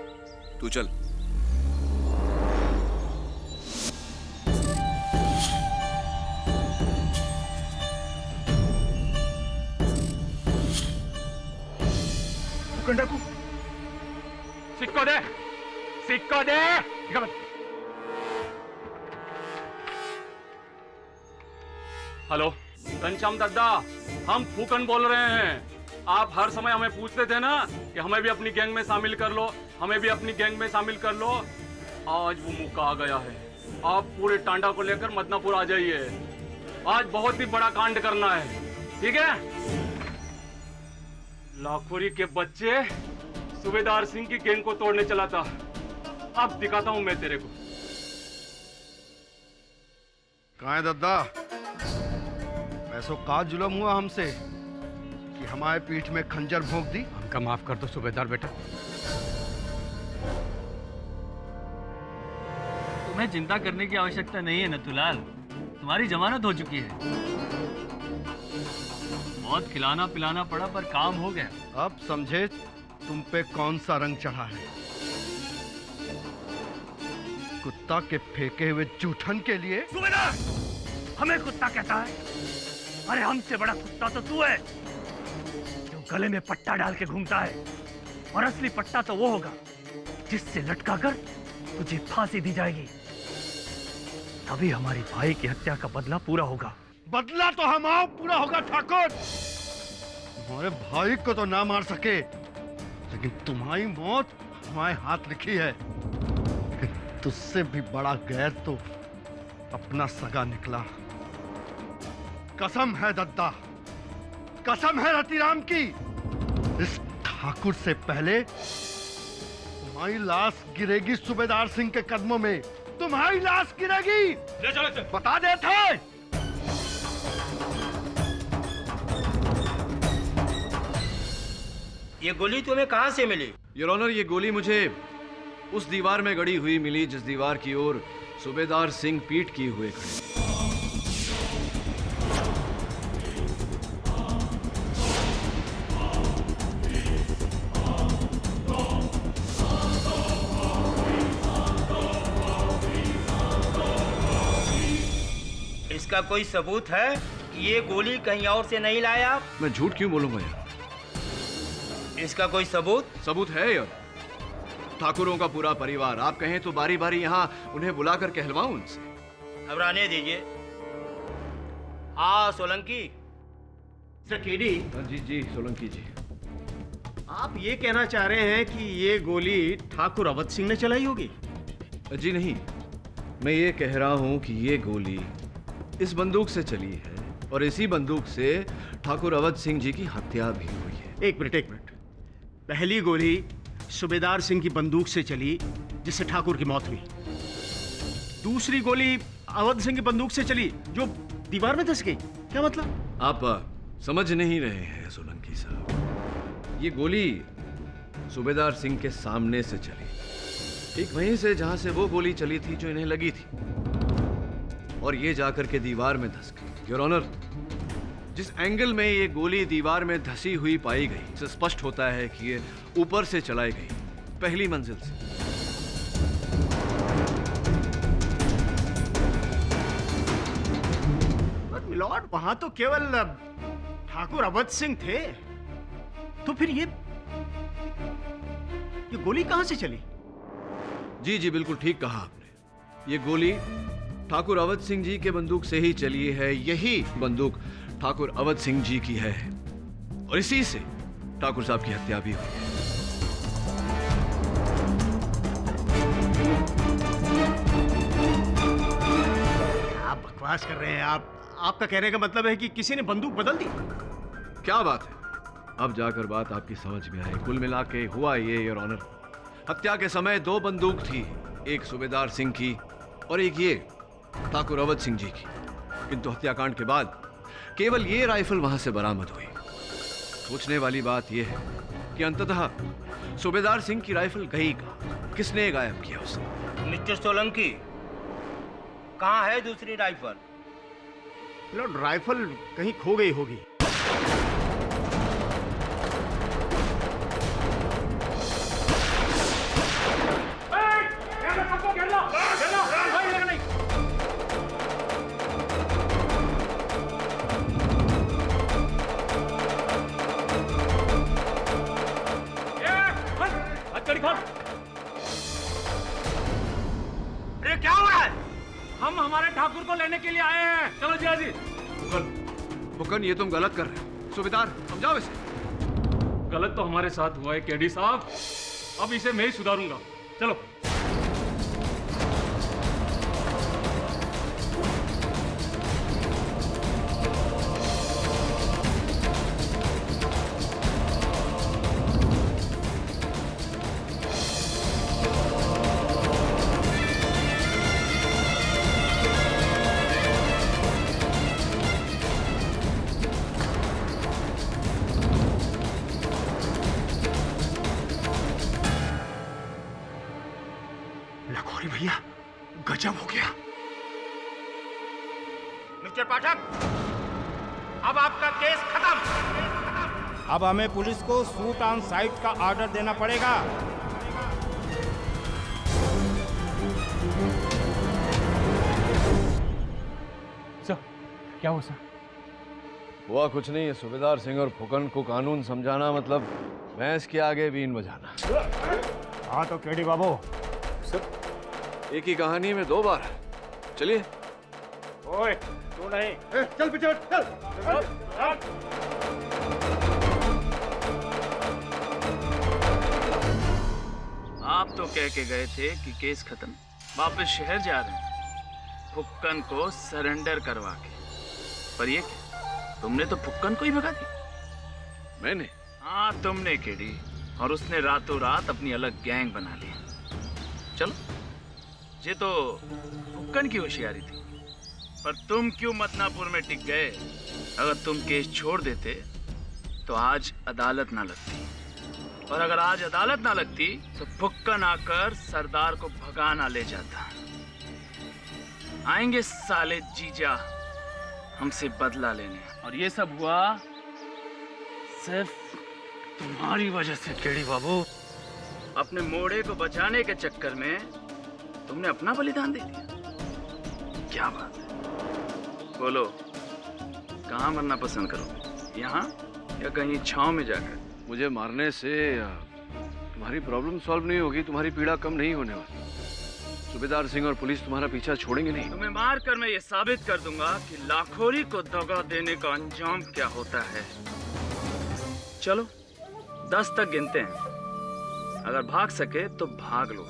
तू चल। डाकू, सिक्को दे, सिक्को दे। हेलो, घनश्याम दद्दा, हम फूकन बोल रहे हैं। आप हर समय हमें पूछते थे ना कि हमें भी अपनी गैंग में शामिल कर लो, हमें भी अपनी गैंग में शामिल कर लो। आज वो मौका आ गया है। आप पूरे टांडा को लेकर मदनापुर आ जाइए। आज बहुत ही बड़ा कांड करना है, ठीक है? लाखोरी के बच्चे सूबेदार सिंह की गैंग को तोड़ने चला था। अब दिखाता हूं मैं तेरे को। कहाँ है दद्दा? ऐसो का जुल्म हुआ हमसे कि हमारे पीठ में खंजर भोंक दी? हमका माफ कर दो सूबेदार बेटा। तुम्हें चिंता करने की आवश्यकता नहीं है नथुलाल, तुम्हारी जमानत हो चुकी है। बहुत खिलाना पिलाना पड़ा पर काम हो गया। अब समझे तुम पे कौन सा रंग चढ़ा है। कुत्ता के फेंके हुए जूठन के लिए। सूबेदार, हमें कुत्ता कहता है? अरे हमसे बड़ा कुत्ता तो तू है, जो गले में पट्टा डाल के घूमता है। और असली पट्टा तो वो होगा जिससे लटका कर तुझे फांसी दी जाएगी। तभी हमारी भाई की हत्या का बदला पूरा होगा। बदला तो हमारा पूरा होगा ठाकुर। हमारे भाई को तो ना मार सके, लेकिन तुम्हारी मौत हमारे हाथ लिखी है। तुझसे भी बड़ा गैर तो अपना सगा निकला। कसम है दद्दा, कसम है रतिराम की, इस ठाकुर से पहले तुम्हारी लाश गिरेगी सूबेदार सिंह के कदमों में। तुम्हारी लाश गिरेगी। ले चलो, बता देते। ये गोली तुम्हें कहां से मिली? योर ऑनर, ये गोली मुझे उस दीवार में गड़ी हुई मिली जिस दीवार की ओर सूबेदार सिंह पीठ किए हुए खड़े। इसका कोई सबूत है कि ये गोली कहीं और से नहीं लाया? मैं झूठ क्यों बोलूंगा यार? इसका कोई सबूत? सबूत है यार। ठाकुरों का पूरा परिवार, आप कहें तो बारी बारी यहाँ उन्हें बुलाकर कहलवाऊं उनसे। घबराने दीजिए। हाँ सोलंकी। Sir KD. जी जी सोलंकी जी। आप ये कहना चाह रहे हैं कि ये गोली ठाकुर अवध सिंह ने चलाई होगी? जी नहीं, मैं ये कह रहा हूँ कि ये गोली इस बंदूक से चली है और इसी बंदूक से ठाकुर अवध सिंह जी की हत्या भी हुई है। एक मिनट। पहली गोली सूबेदार सिंह की बंदूक से चली जिससे ठाकुर की मौत हुई। दूसरी गोली अवध सिंह की बंदूक से चली जो दीवार में धंस गई। क्या मतलब? आप समझ नहीं रहे हैं सोलंकी साहब। ये गोली सूबेदार सिंह के सामने से चली, ठीक वहीं से जहां से वो गोली चली थी जो इन्हें लगी थी। और ये जाकर के दीवार में धस गई। योर ऑनर, जिस एंगल में ये गोली दीवार में धसी हुई पाई गई, इससे स्पष्ट होता है कि ये ऊपर से चलाई गई, पहली मंजिल से। मिलॉर्ड, वहां तो केवल ठाकुर अवध सिंह थे, तो फिर ये गोली कहां से चली? जी जी, बिल्कुल ठीक कहा आपने। ये गोली ठाकुर अवध सिंह जी के बंदूक से ही चली है। यही बंदूक ठाकुर अवध सिंह जी की है और इसी से ठाकुर साहब की हत्या भी हुई है। क्या बकवास कर रहे हैं आप? आपका कहने का मतलब है कि किसी ने बंदूक बदल दी? क्या बात है, अब जाकर बात आपकी समझ में आई। कुल मिला के हुआ ये, योर ऑनर, हत्या के समय 2 बंदूक थी, एक सूबेदार सिंह की और एक ये ठाकुर अवध सिंह जी की। किंतु हत्याकांड के बाद केवल ये राइफल वहां से बरामद हुई। सोचने वाली बात यह है कि अंततः सूबेदार सिंह की राइफल गई कहां? किसने गायब किया उसे? मिस्टर सोलंकी, कहां है दूसरी राइफल? लॉर्ड, राइफल कहीं खो गई होगी। अरे क्या हो रहा है? हम हमारे ठाकुर को लेने के लिए आए हैं। चलो जिया जी। फुकन, ये तुम गलत कर रहे हो। सूबेदार, समझाओ इसे। गलत तो हमारे साथ हुआ है केडी साहब, अब इसे मैं ही सुधारूंगा। चलो। लखोरी भैया, गजब हो गया। मिस्टर पाठक, अब आपका केस खत्म। अब हमें पुलिस को शूट ऑन साइट का ऑर्डर देना पड़ेगा। सर, क्या हुआ सर? हुआ कुछ नहीं है। सूबेदार सिंह और फुकन को कानून समझाना मतलब भैंस के आगे बीन बजाना। हाँ तो केडी बाबू, एक ही कहानी में 2 बार। चलिए। ओए, तू नहीं। चल पीछे, चल। आप तो कह के गए थे कि केस खत्म, वापस शहर जा रहे हैं फुक्कन को सरेंडर करवा के। पर ये क्या, तुमने तो फुक्कन को ही भगा दिया। मैंने? हाँ तुमने केडी, और उसने रातों रात अपनी अलग गैंग बना ली। चलो, ये तो फुक्कन की होशियारी थी, पर तुम क्यों मदनापुर में टिक गए? अगर तुम केस छोड़ देते तो आज अदालत ना लगती, और अगर आज अदालत ना लगती तो फुक्कन आकर सरदार को भगाना ले जाता। आएंगे साले जीजा हमसे बदला लेने, और ये सब हुआ सिर्फ तुम्हारी वजह से केडी बाबू। अपने मोड़े को बचाने के चक्कर में तुमने अपना बलिदान दे दिया। क्या बात है, बोलो कहाँ मरना पसंद करो, यहाँ या कहीं छांव में जाकर? मुझे मारने से तुम्हारी प्रॉब्लम सॉल्व नहीं होगी, तुम्हारी पीड़ा कम नहीं होने वाली। सूबेदार सिंह और पुलिस तुम्हारा पीछा छोड़ेंगे नहीं। तुम्हें मार कर मैं ये साबित कर दूंगा कि लाखोरी को दगा देने का अंजाम क्या होता है। चलो 10 तक गिनते हैं, अगर भाग सके तो भाग लो,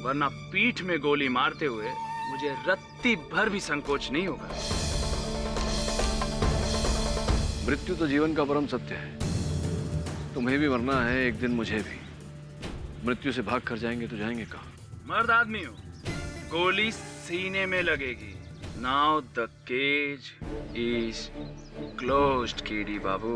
वरना पीठ में गोली मारते हुए मुझे रत्ती भर भी संकोच नहीं होगा। मृत्यु तो जीवन का परम सत्य है। तुम्हें भी मरना है एक दिन, मुझे भी। मृत्यु से भाग कर जाएंगे तो जाएंगे कहाँ? मर्द आदमी हो, गोली सीने में लगेगी। Now the cage is closed KD बाबू।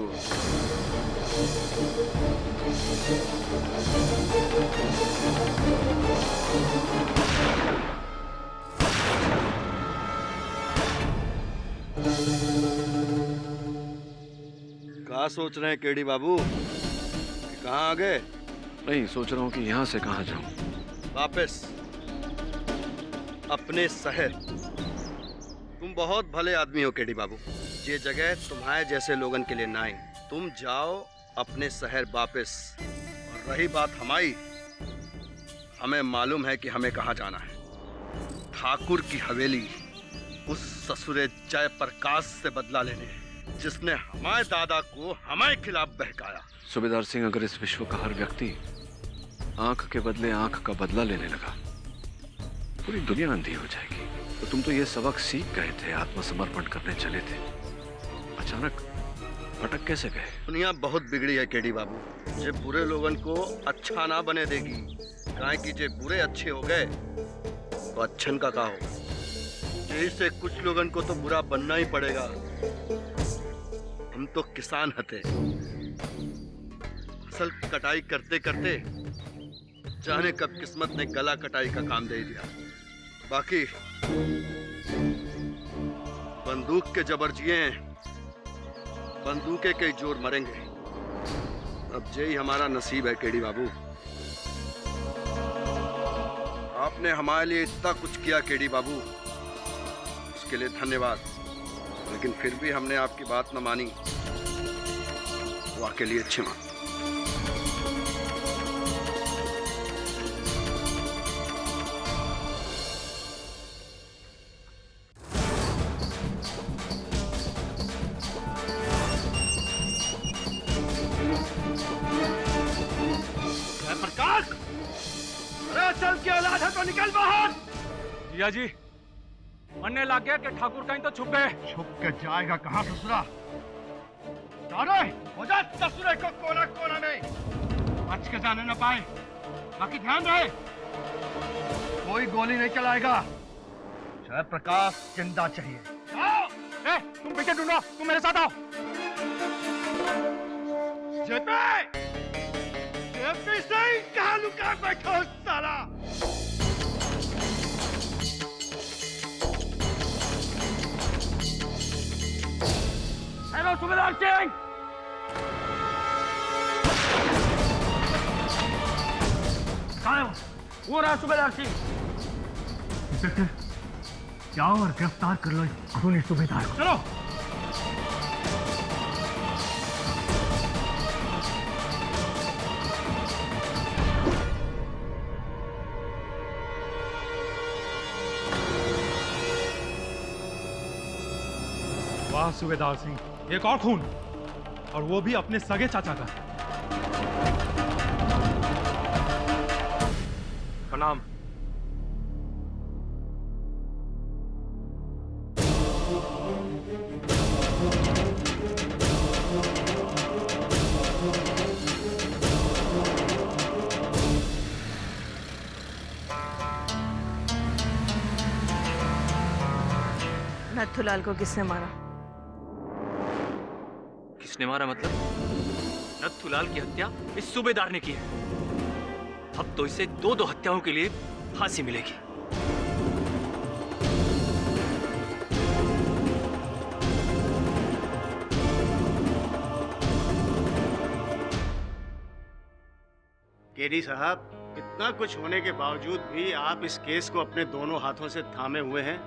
क्या सोच रहे हैं केडी बाबू? कहाँ आ गए? नहीं, सोच रहा हूँ कि यहाँ से कहाँ जाऊँ। वापस अपने शहर। तुम बहुत भले आदमी हो केडी बाबू। ये जगह तुम्हारे जैसे लोगन के लिए ना है। तुम जाओ अपने शहर वापस। और रही बात हमारी, हमें मालूम है कि हमें कहाँ जाना है। ठाकुर की हवेली, उस ससुरे जयप्रकाश से बदला लेने, जिसने हमारे दादा को हमारे खिलाफ बहकाया। सूबेदार सिंह, अगर इस विश्व का हर व्यक्ति आंख के बदले आंख का बदला लेने लगा, पूरी दुनिया अंधी हो जाएगी। तो तुम तो ये सबक सीख गए थे, आत्मसमर्पण करने चले थे, अचानक भटक कैसे गए? दुनिया बहुत बिगड़ी है केडी बाबू। ये बुरे लोगन को अच्छा ना बने देगी। काहे कि जे बुरे अच्छे हो गए तो अच्छन का होगा। जैसे कुछ लोगन को तो बुरा बनना ही पड़ेगा। हम तो किसान हते, फसल कटाई करते करते जाने कब किस्मत ने गला कटाई का काम दे दिया। बाकी बंदूक के जबर जिए, बंदूके के जोर मरेंगे। अब यही हमारा नसीब है केडी बाबू। आपने हमारे लिए इतना कुछ किया केडी बाबू, उसके लिए धन्यवाद। लेकिन फिर भी हमने आपकी बात न मानी, तो आपके लिए क्षमा। प्रकाश, अरे चल की औलाद है तो निकल बाहर। जिया जी, मरने लग गया कि ठाकुर कहीं तो छुप गए। छुप के जाएगा कहाँ ससुरा? जाने हो जा ससुरे को कोना कोना में, बच के जाने न पाए। बाकी ध्यान रहे, कोई गोली नहीं चलाएगा। जयप्रकाश जिंदा चाहिए। ए, तुम पीछे ढूंढो, तुम मेरे साथ आओ। जेपी सिंह, कहाँ लुका बैठो साला? हेलो सूबेदार सिंह। कहाँ है वो रहा सूबेदार सिंह। इंस्पेक्टर, जाओ और गिरफ्तार कर लो खूनी सूबेदार को। चलो। वाह सूबेदार सिंह, एक और खून, और वो भी अपने सगे चाचा का। प्रणाम। नथुलाल को किसने मारा? किसने मारा मतलब? नथुलाल की हत्या इस सूबेदार ने की है। अब तो इसे दो हत्याओं के लिए फांसी मिलेगी। केडी साहब, इतना कुछ होने के बावजूद भी आप इस केस को अपने दोनों हाथों से थामे हुए हैं।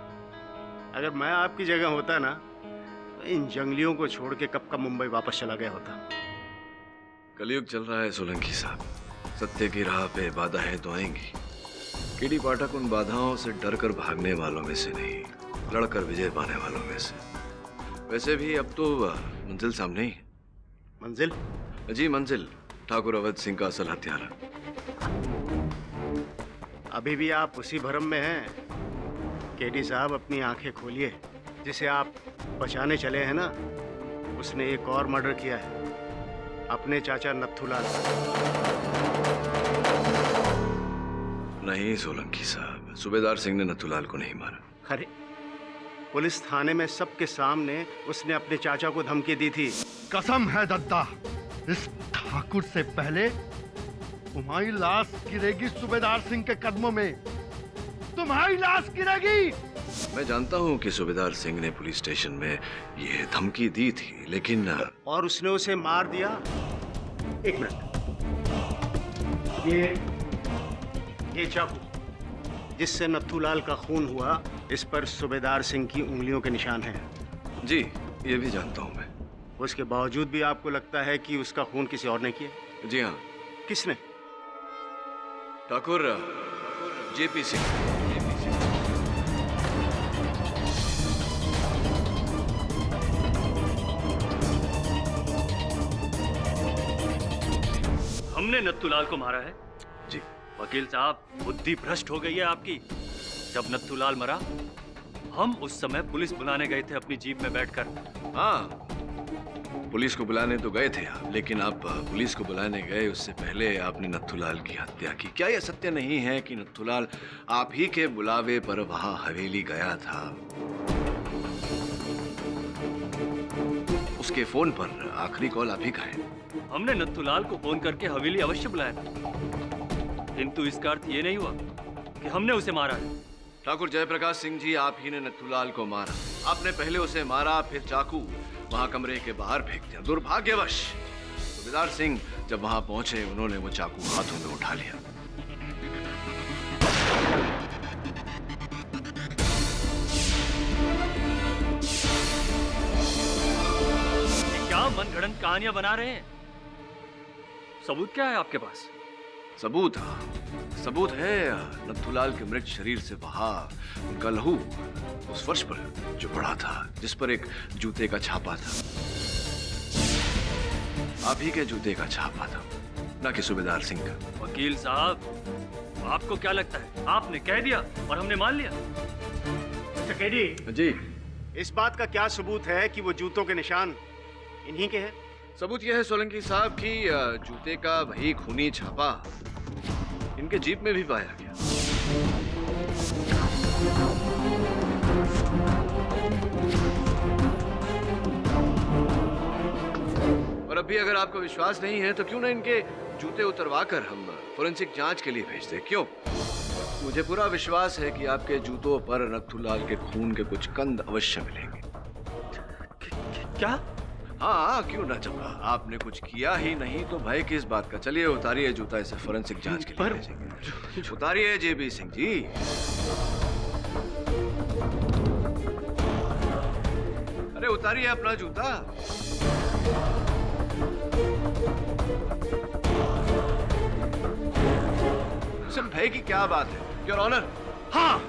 अगर मैं आपकी जगह होता ना, तो इन जंगलियों को छोड़ के कब का मुंबई वापस चला गया होता। कलयुग चल रहा है सोलंकी साहब, सत्य की राह पे बाधाएं तो आएंगी। केडी पाठक उन बाधाओं से डरकर भागने वालों में से नहीं, लड़कर विजय पाने वालों में से। वैसे भी अब तो मंजिल सामने ही है। मंजिल? जी मंजिल, ठाकुर अवध सिंह का असल हत्यारा। अभी भी आप उसी भ्रम में हैं? केडी साहब, अपनी आंखें खोलिए। जिसे आप बचाने चले हैं ना, उसने एक और मर्डर किया है, अपने चाचा नथुलाल। नहीं सोलंकी साहब, सूबेदार सिंह ने नथुलाल को नहीं मारा। अरे, पुलिस थाने में सबके सामने उसने अपने चाचा को धमकी दी थी। कसम है दद्दा, इस ठाकुर से पहले तुम्हारी लाश गिरेगी सूबेदार सिंह के कदमों में। तुम्हारी लाश गिरेगी मैं जानता हूँ कि सूबेदार सिंह ने पुलिस स्टेशन में ये धमकी दी थी, लेकिन और उसने उसे मार दिया। एक मिनट, ये चाकू जिससे नथुलाल का खून हुआ, इस पर सूबेदार सिंह की उंगलियों के निशान हैं। जी, ये भी जानता हूँ मैं। उसके बावजूद भी आपको लगता है कि उसका खून किसी और ने किया? जी हाँ। किसने? ठाकुर जेपी सिंह। हमने नत्थूलाल को मारा है? जी। वकील साहब, बुद्धि भ्रष्ट हो गई है आपकी। जब नत्थूलाल मरा, हम उस समय पुलिस बुलाने गए थे अपनी जीप में बैठकर। हाँ, पुलिस को बुलाने तो गए थे आप, लेकिन आप पुलिस को बुलाने गए उससे पहले आपने नत्थूलाल की हत्या की। क्या यह सत्य नहीं है कि नत्थूलाल आप ही के बुलावे पर वहां हवेली गया था? उसके फोन पर आखिरी कॉल आप ही का है। हमने नत्थूलाल को फोन करके हवेली अवश्य बुलाया था, किंतु इसका अर्थ ये नहीं हुआ कि हमने उसे मारा है। ठाकुर जयप्रकाश सिंह जी, आप ही ने नत्थूलाल को मारा। आपने पहले उसे मारा, फिर चाकू वहां कमरे के बाहर फेंक दिया। दुर्भाग्यवश सूबेदार सिंह जब वहां पहुंचे, उन्होंने वो चाकू हाथों में उठा लिया। क्या मनगढ़ंत कहानियां बना रहे हैं? सबूत क्या है आपके पास? सबूत है नत्थूलाल के मृत शरीर से बहा उनका लहू उस फर्श पर जो पड़ा था, जिस पर एक जूते का छापा था। आप ही के जूते का छापा था, ना कि सूबेदार सिंह का। वकील साहब, आपको क्या लगता है आपने कह दिया और हमने मान लिया? चकेडी जी, इस बात का क्या सबूत है कि वो जूतों के निशान इन्हीं के हैं? सबूत यह है सोलंकी साहब कि जूते का वही खूनी छापा इनके जीप में भी पाया गया। और अभी अगर आपको विश्वास नहीं है तो क्यों ना इनके जूते उतरवाकर हम फोरेंसिक जांच के लिए भेज दें? क्यों? मुझे पूरा विश्वास है कि आपके जूतों पर नत्थूलाल के खून के कुछ कंद अवश्य मिलेंगे। क्या? हाँ, क्यों ना। जब आपने कुछ किया ही नहीं तो भय किस बात का। चलिए उतारिए जूता, इसे फोरेंसिक जांच के लिए भेजेंगे। उतारिए जेबी सिंह जी। अरे उतारिए अपना जूता। इसमें भय की क्या बात है, योर ऑनर? हाँ,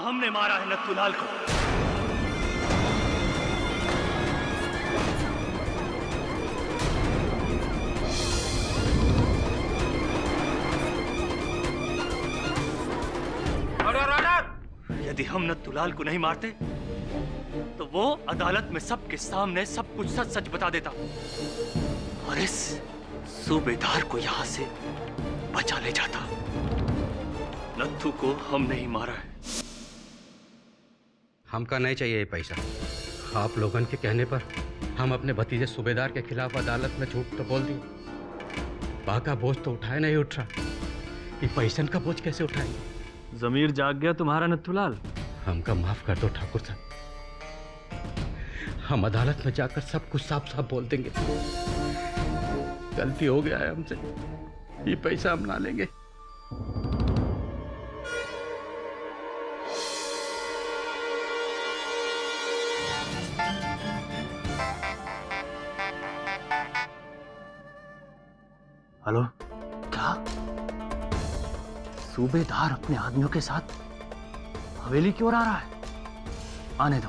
हमने मारा है नत्थूलाल को। यदि हम नत्थूलाल को नहीं मारते तो वो अदालत में सबके सामने सब कुछ सच सच बता देता और इस सूबेदार को यहां से बचा ले जाता। नत्थू को हम नहीं मारा है। हमका नहीं चाहिए ये पैसा। आप लोगन के कहने पर हम अपने भतीजे सूबेदार के खिलाफ अदालत में झूठ तो बोल दिए। बाका बोझ तो उठाए नहीं उठ रहा, ये पैसन का बोझ कैसे उठाएंगे? जमीर जाग गया तुम्हारा नत्थूलाल। हमका माफ कर दो ठाकुर साहब, हम अदालत में जाकर सब कुछ साफ साफ बोल देंगे। गलती हो गया है हमसे, ये पैसा हम ना लेंगे। हेलो, क्या सूबेदार अपने आदमियों के साथ हवेली की ओर आ रहा है? आने दो।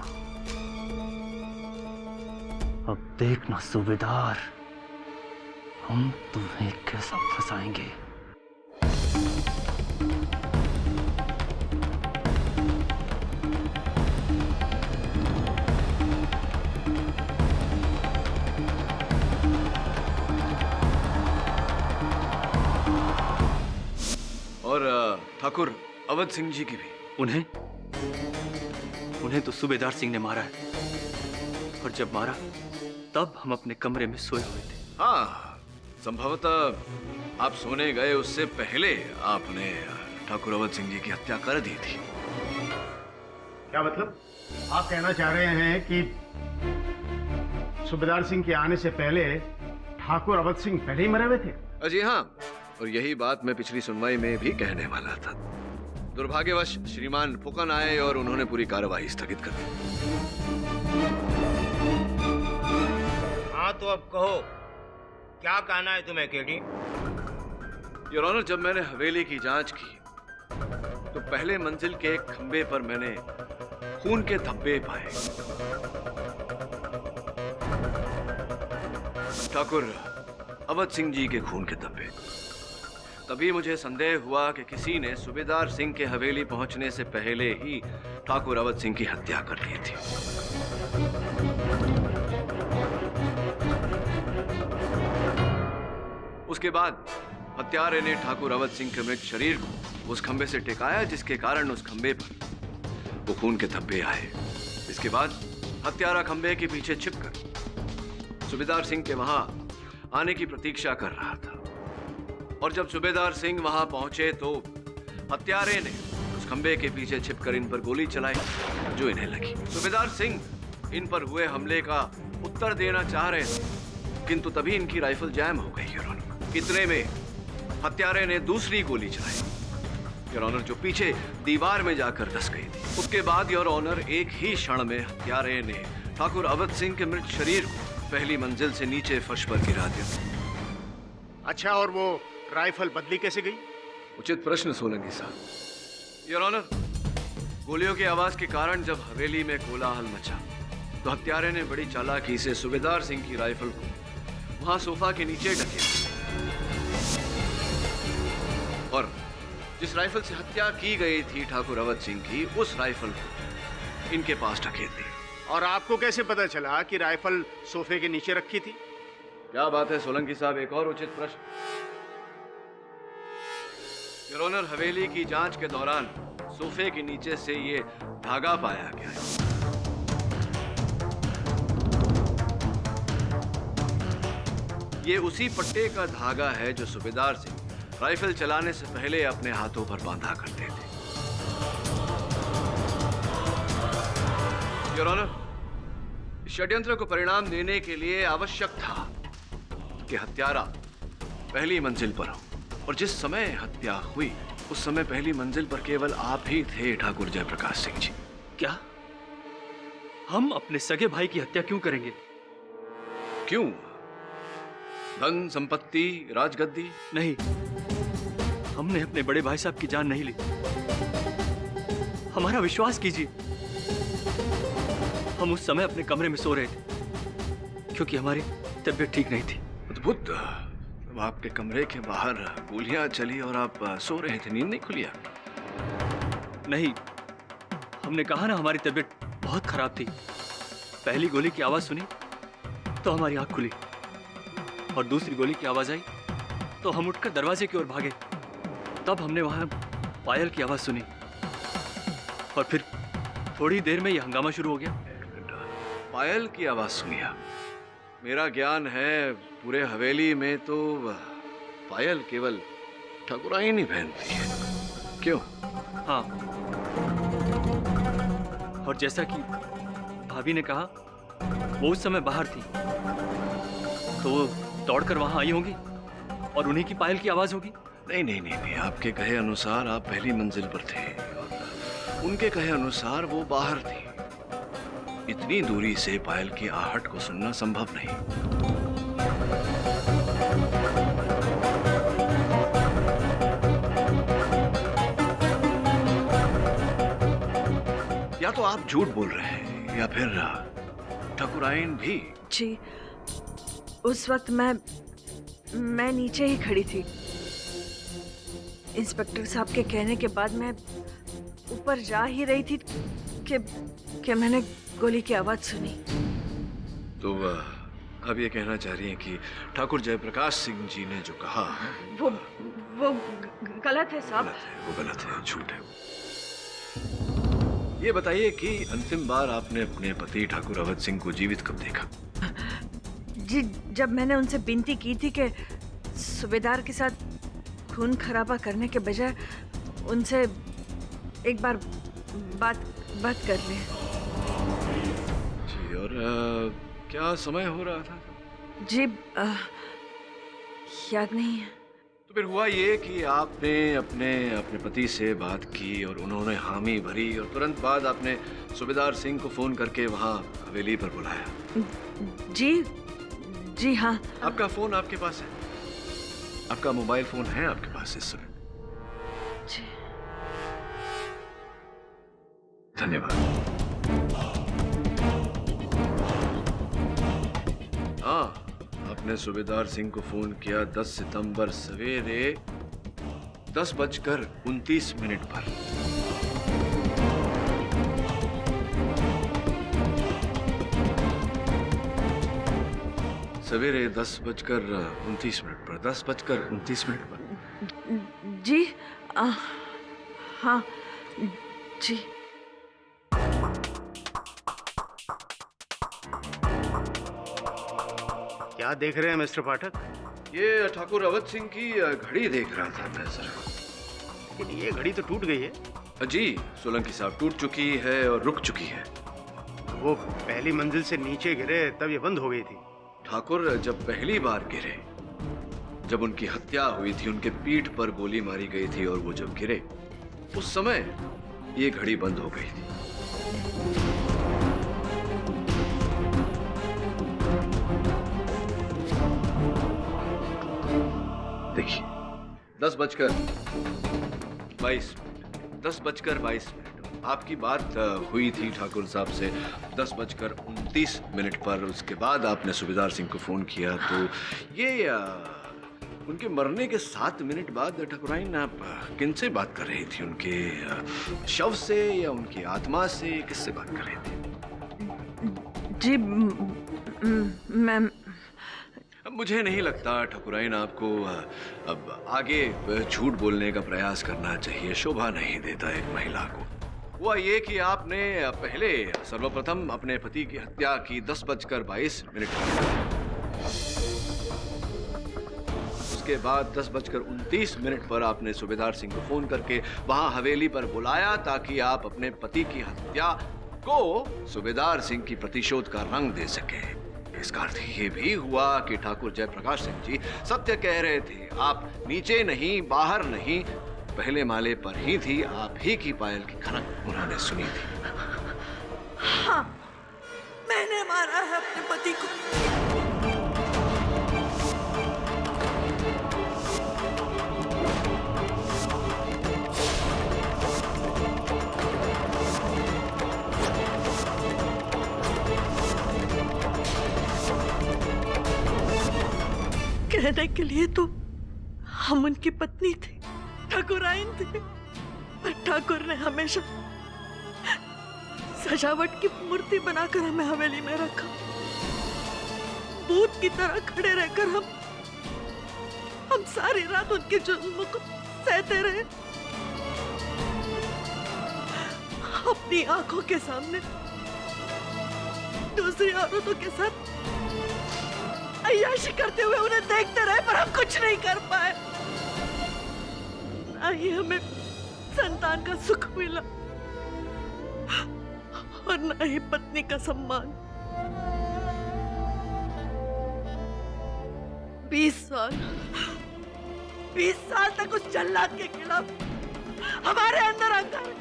अब देखना सूबेदार, हम तुम्हें कैसा फंसाएंगे। और ठाकुर अवध सिंह जी की भी। उन्हें तो सूबेदार सिंह ने मारा है, और जब मारा तब हम अपने कमरे में सोए हुए थे। हाँ, संभवतः आप सोने गए उससे पहले आपने ठाकुर अवध सिंह जी की हत्या कर दी थी। क्या मतलब? आप कहना चाह रहे हैं कि सूबेदार सिंह के आने से पहले ठाकुर अवध सिंह पहले ही मरे हुए थे? जी हाँ, और यही बात मैं पिछली सुनवाई में भी कहने वाला था। दुर्भाग्यवश श्रीमान फुकन आए और उन्होंने पूरी कार्यवाही स्थगित कर दी। हाँ तो अब कहो, क्या कहना है तुम्हें केडी? योर ऑनर, जब मैंने हवेली की जांच की तो पहले मंजिल के एक खंबे पर मैंने खून के धब्बे पाए। ठाकुर अवध सिंह जी के खून के धब्बे। तभी मुझे संदेह हुआ कि किसी ने सूबेदार सिंह के हवेली पहुंचने से पहले ही ठाकुर अवध सिंह की हत्या कर ली थी। उसके बाद हत्यारे ने ठाकुर अवध सिंह के मृत शरीर को उस खंबे से टिकाया, जिसके कारण उस खंबे पर वो खून के धब्बे आए। इसके बाद हत्यारा खंबे के पीछे छिपकर सूबेदार सिंह के वहां आने की प्रतीक्षा कर रहा था, और जब सूबेदार सिंह वहां पहुंचे तो हत्यारे ने उस खंबे के पीछे छिपकर इन पर गोली चलाई जो इन्हें लगी। सूबेदार सिंह इन पर हुए हमले का उत्तर देना चाह रहे थे, किंतु तभी इनकी राइफल जैम हो गई। योर ऑनर, इतने में हत्यारे ने दूसरी गोली चलाई, योर ऑनर, जो पीछे दीवार में जाकर धस गई थी। उसके बाद योर ऑनर, एक ही क्षण में हत्यारे ने ठाकुर अवध सिंह के मृत शरीर को पहली मंजिल से नीचे फर्श पर गिरा दिया। अच्छा, और वो राइफल बदली कैसे गई? उचित प्रश्न सोलंकी साहब। योर ऑनर, गोलियों की आवाज के कारण जब हवेली में कोलाहल मचा तो हत्यारे ने बड़ी चालाकी से सूबेदार सिंह की राइफल को वहां सोफा के नीचे ढकेल और जिस राइफल से हत्या की गई थी ठाकुर अवध सिंह की, उस राइफल को इनके पास ढकेल दिया। और आपको कैसे पता चला कि राइफल सोफे के नीचे रखी थी? क्या बात है सोलंकी साहब, एक और उचित प्रश्न। योर ऑनर, हवेली की जांच के दौरान सोफे के नीचे से ये धागा पाया गया है। ये उसी पट्टे का धागा है जो सूबेदार सिंह राइफल चलाने से पहले अपने हाथों पर बांधा करते थे। योर ऑनर, षड्यंत्र को परिणाम देने के लिए आवश्यक था कि हत्यारा पहली मंजिल पर हो, और जिस समय हत्या हुई उस समय पहली मंजिल पर केवल आप ही थे ठाकुर जयप्रकाश सिंह जी। क्या हम अपने सगे भाई की हत्या क्यों करेंगे? क्यों? धन संपत्ति, राजगद्दी? नहीं, हमने अपने बड़े भाई साहब की जान नहीं ली। हमारा विश्वास कीजिए, हम उस समय अपने कमरे में सो रहे थे क्योंकि हमारी तबीयत ठीक नहीं थी। अद्भुत। आपके कमरे के बाहर गोलियां चली और आप सो रहे थे, नींद नहीं खुली आपकी? नहीं, हमने कहा ना हमारी तबीयत बहुत खराब थी। पहली गोली की आवाज सुनी तो हमारी आंख खुली, और दूसरी गोली की आवाज आई तो हम उठकर दरवाजे की ओर भागे। तब हमने वहां पायल की आवाज सुनी, और फिर थोड़ी देर में यह हंगामा शुरू हो गया। पायल की आवाज सुनी? मेरा ज्ञान है पूरे हवेली में तो पायल केवल ठाकुराइन ही पहनती है। क्यों? हाँ, और जैसा कि भाभी ने कहा, वो उस समय बाहर थी, तो वो दौड़कर वहां आई होंगी और उन्हीं की पायल की आवाज होगी। नहीं नहीं नहीं नहीं, आपके कहे अनुसार आप पहली मंजिल पर थे और उनके कहे अनुसार वो बाहर थी। इतनी दूरी से पायल की आहट को सुनना संभव नहीं। या तो आप झूठ बोल रहे हैं या फिर ठाकुराइन भी। जी, उस वक्त मैं नीचे ही खड़ी थी। इंस्पेक्टर साहब के कहने के बाद मैं ऊपर जा ही रही थी कि मैंने गोली की आवाज सुनी। तो अब ये कहना चाह रही हैं कि ठाकुर जयप्रकाश सिंह जी ने जो कहा वो गलत है साहब। वो गलत है, झूठ है। ये बताइए कि अंतिम बार आपने अपने पति ठाकुर अवध सिंह को जीवित कब देखा? जी, जब मैंने उनसे विनती की थी कि सूबेदार के साथ खून खराबा करने के बजाय उनसे एक बार बात कर ले। जी, और क्या समय हो रहा था? जी याद नहीं है। तो फिर हुआ ये कि आपने अपने पति से बात की और उन्होंने हामी भरी और तुरंत बाद आपने सूबेदार सिंह को फोन करके वहाँ हवेली पर बुलाया। जी हाँ। आपका फोन आपके पास है? आपका मोबाइल फोन है आपके पास इस समय? जी। धन्यवाद। हाँ, आपने सूबेदार सिंह को फोन किया 10 सितंबर सवेरे 10:29 पर। सवेरे 10:29 पर 10:29 पर। जी हाँ जी। क्या देख रहे हैं मिस्टर पाठक? ये ठाकुर अवध सिंह की घड़ी देख रहा था मैं सर। लेकिन ये घड़ी तो टूट गई है। जी, सोलंकी साहब, टूट चुकी है और रुक चुकी है। वो पहली मंजिल से नीचे गिरे तब ये बंद हो गई थी। ठाकुर जब पहली बार गिरे, जब उनकी हत्या हुई थी, उनके पीठ पर गोली मारी गई थी और वो जब गिरे उस समय ये घड़ी बंद हो गई थी। देखिए 10:22 आपकी बात हुई थी ठाकुर साहब से 10:29 पर। उसके बाद आपने सूबेदार सिंह को फोन किया तो ये उनके मरने के 7 मिनट बाद ठाकुराइन आप किनसे बात कर रही थी? उनके शव से या उनकी आत्मा से? किससे बात कर रही थी? जी मैम, मुझे नहीं लगता ठाकुराइन आपको अब आगे झूठ बोलने का प्रयास करना चाहिए। शोभा नहीं देता एक महिला को। हुआ ये कि आपने पहले सर्वप्रथम अपने पति की हत्या की 10:22 उसके बाद 10:29 पर आपने सूबेदार सिंह को फोन करके वहां हवेली पर बुलाया ताकि आप अपने पति की हत्या को सूबेदार सिंह की प्रतिशोध का रंग दे सके। इसका अर्थ ये भी हुआ कि ठाकुर जयप्रकाश सिंह जी सत्य कह रहे थे। आप नीचे नहीं, बाहर नहीं, पहले माले पर ही थी। आप ही की पायल की खनक उन्होंने सुनी थी। हाँ, मैंने मारा है अपने पति को। कहने के लिए तो हम उनकी पत्नी थे, ठाकुराइन थे, पर ठाकुर ने हमेशा सजावट की मूर्ति बनाकर हमें हवेली में रखा। भूत की तरह खड़े रहकर हम सारी रात उनके जुल्म को सहते रहे। अपनी आंखों के सामने दूसरी औरतों के साथ अय्याशी करते हुए उन्हें देखते रहे, पर हम कुछ नहीं कर पाए। ना ही हमें संतान का सुख मिला और ना ही पत्नी का सम्मान। 20 साल तक उस जल्लाद के खिलाफ हमारे अंदर अंगारे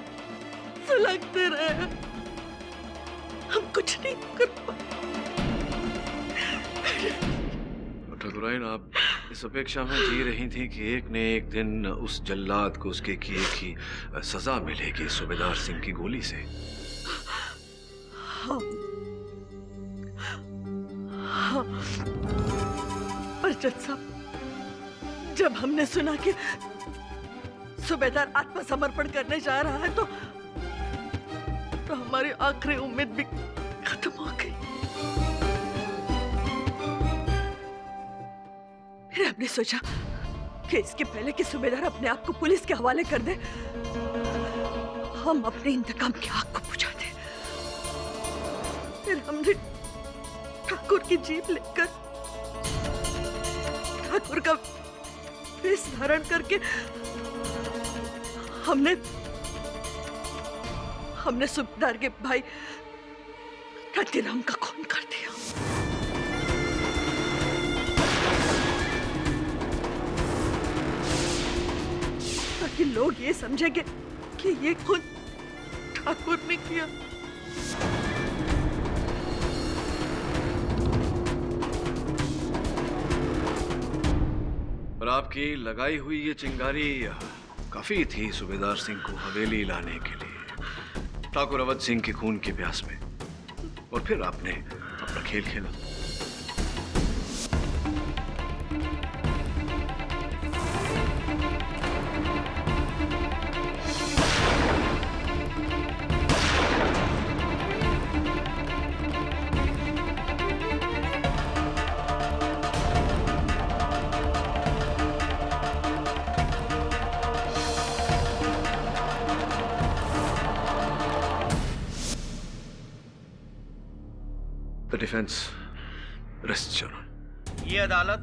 सुलगते रहे। हम कुछ नहीं कर पाए। ठाकुराइन, आप इस अपेक्षा में जी रही थी कि एक न एक दिन उस जल्लाद को उसके किए की सजा मिलेगी सूबेदार सिंह की गोली से। हाँ, हाँ। पर जज साहब, जब हमने सुना कि सूबेदार आत्मसमर्पण करने जा रहा है तो हमारी आखिरी उम्मीद भी खत्म हो गई। फिर हमने सोचा कि इसके पहले कि सूबेदार अपने आप को पुलिस के हवाले कर दे, हम अपने इंतकाम की आग को बुझा दें। फिर हमने ठाकुर की जीप लेकर ठाकुर का वेश धारण करके हमने सूबेदार के भाई रतिराम का खून कर दिया। ताकि लोग ये समझेंगे कि ये खून ठाकुर ने किया। और आपकी लगाई हुई ये चिंगारी काफी थी सूबेदार सिंह को हवेली लाने के लिए, ठाकुर अवध सिंह के खून के प्यास में। और फिर आपने अपना खेल खेला। The defense rests your honor. ये अदालत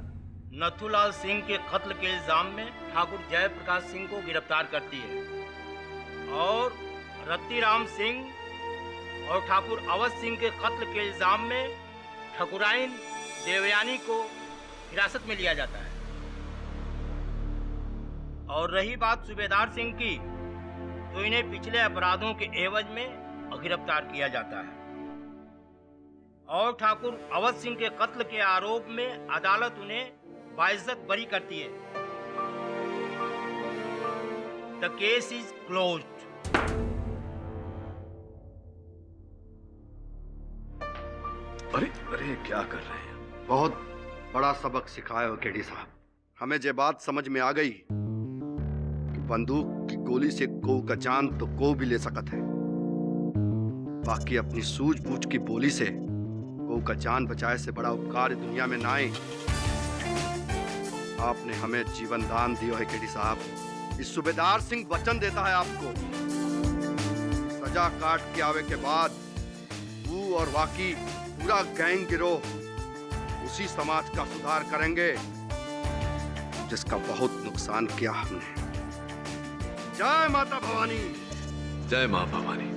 नथुलाल सिंह के कत्ल के इल्जाम में ठाकुर जयप्रकाश सिंह को गिरफ्तार करती है और रतिराम सिंह और ठाकुर अवध सिंह के कत्ल के इल्जाम में ठाकुराइन देवयानी को हिरासत में लिया जाता है। और रही बात सूबेदार सिंह की, तो इन्हें पिछले अपराधों के एवज में गिरफ्तार किया जाता है और ठाकुर अवध सिंह के कत्ल के आरोप में अदालत उन्हें बाइज्जत बरी करती है। The case is closed. अरे अरे क्या कर रहे हैं? बहुत बड़ा सबक सिखाए हो केडी साहब। हमें ये बात समझ में आ गई कि बंदूक की गोली से को का जान तो को भी ले सकत है, बाकी अपनी सूझबूझ की बोली से को का जान बचाए से बड़ा उपकार दुनिया में ना आए। आपने हमें जीवन दान दिया है केडी साहब। इस सूबेदार सिंह वचन देता है आपको, सजा काट के आवे के बाद वो और वाकी पूरा गैंग गिरोह उसी समाज का सुधार करेंगे जिसका बहुत नुकसान किया हमने। जय माता भवानी। जय मां भवानी।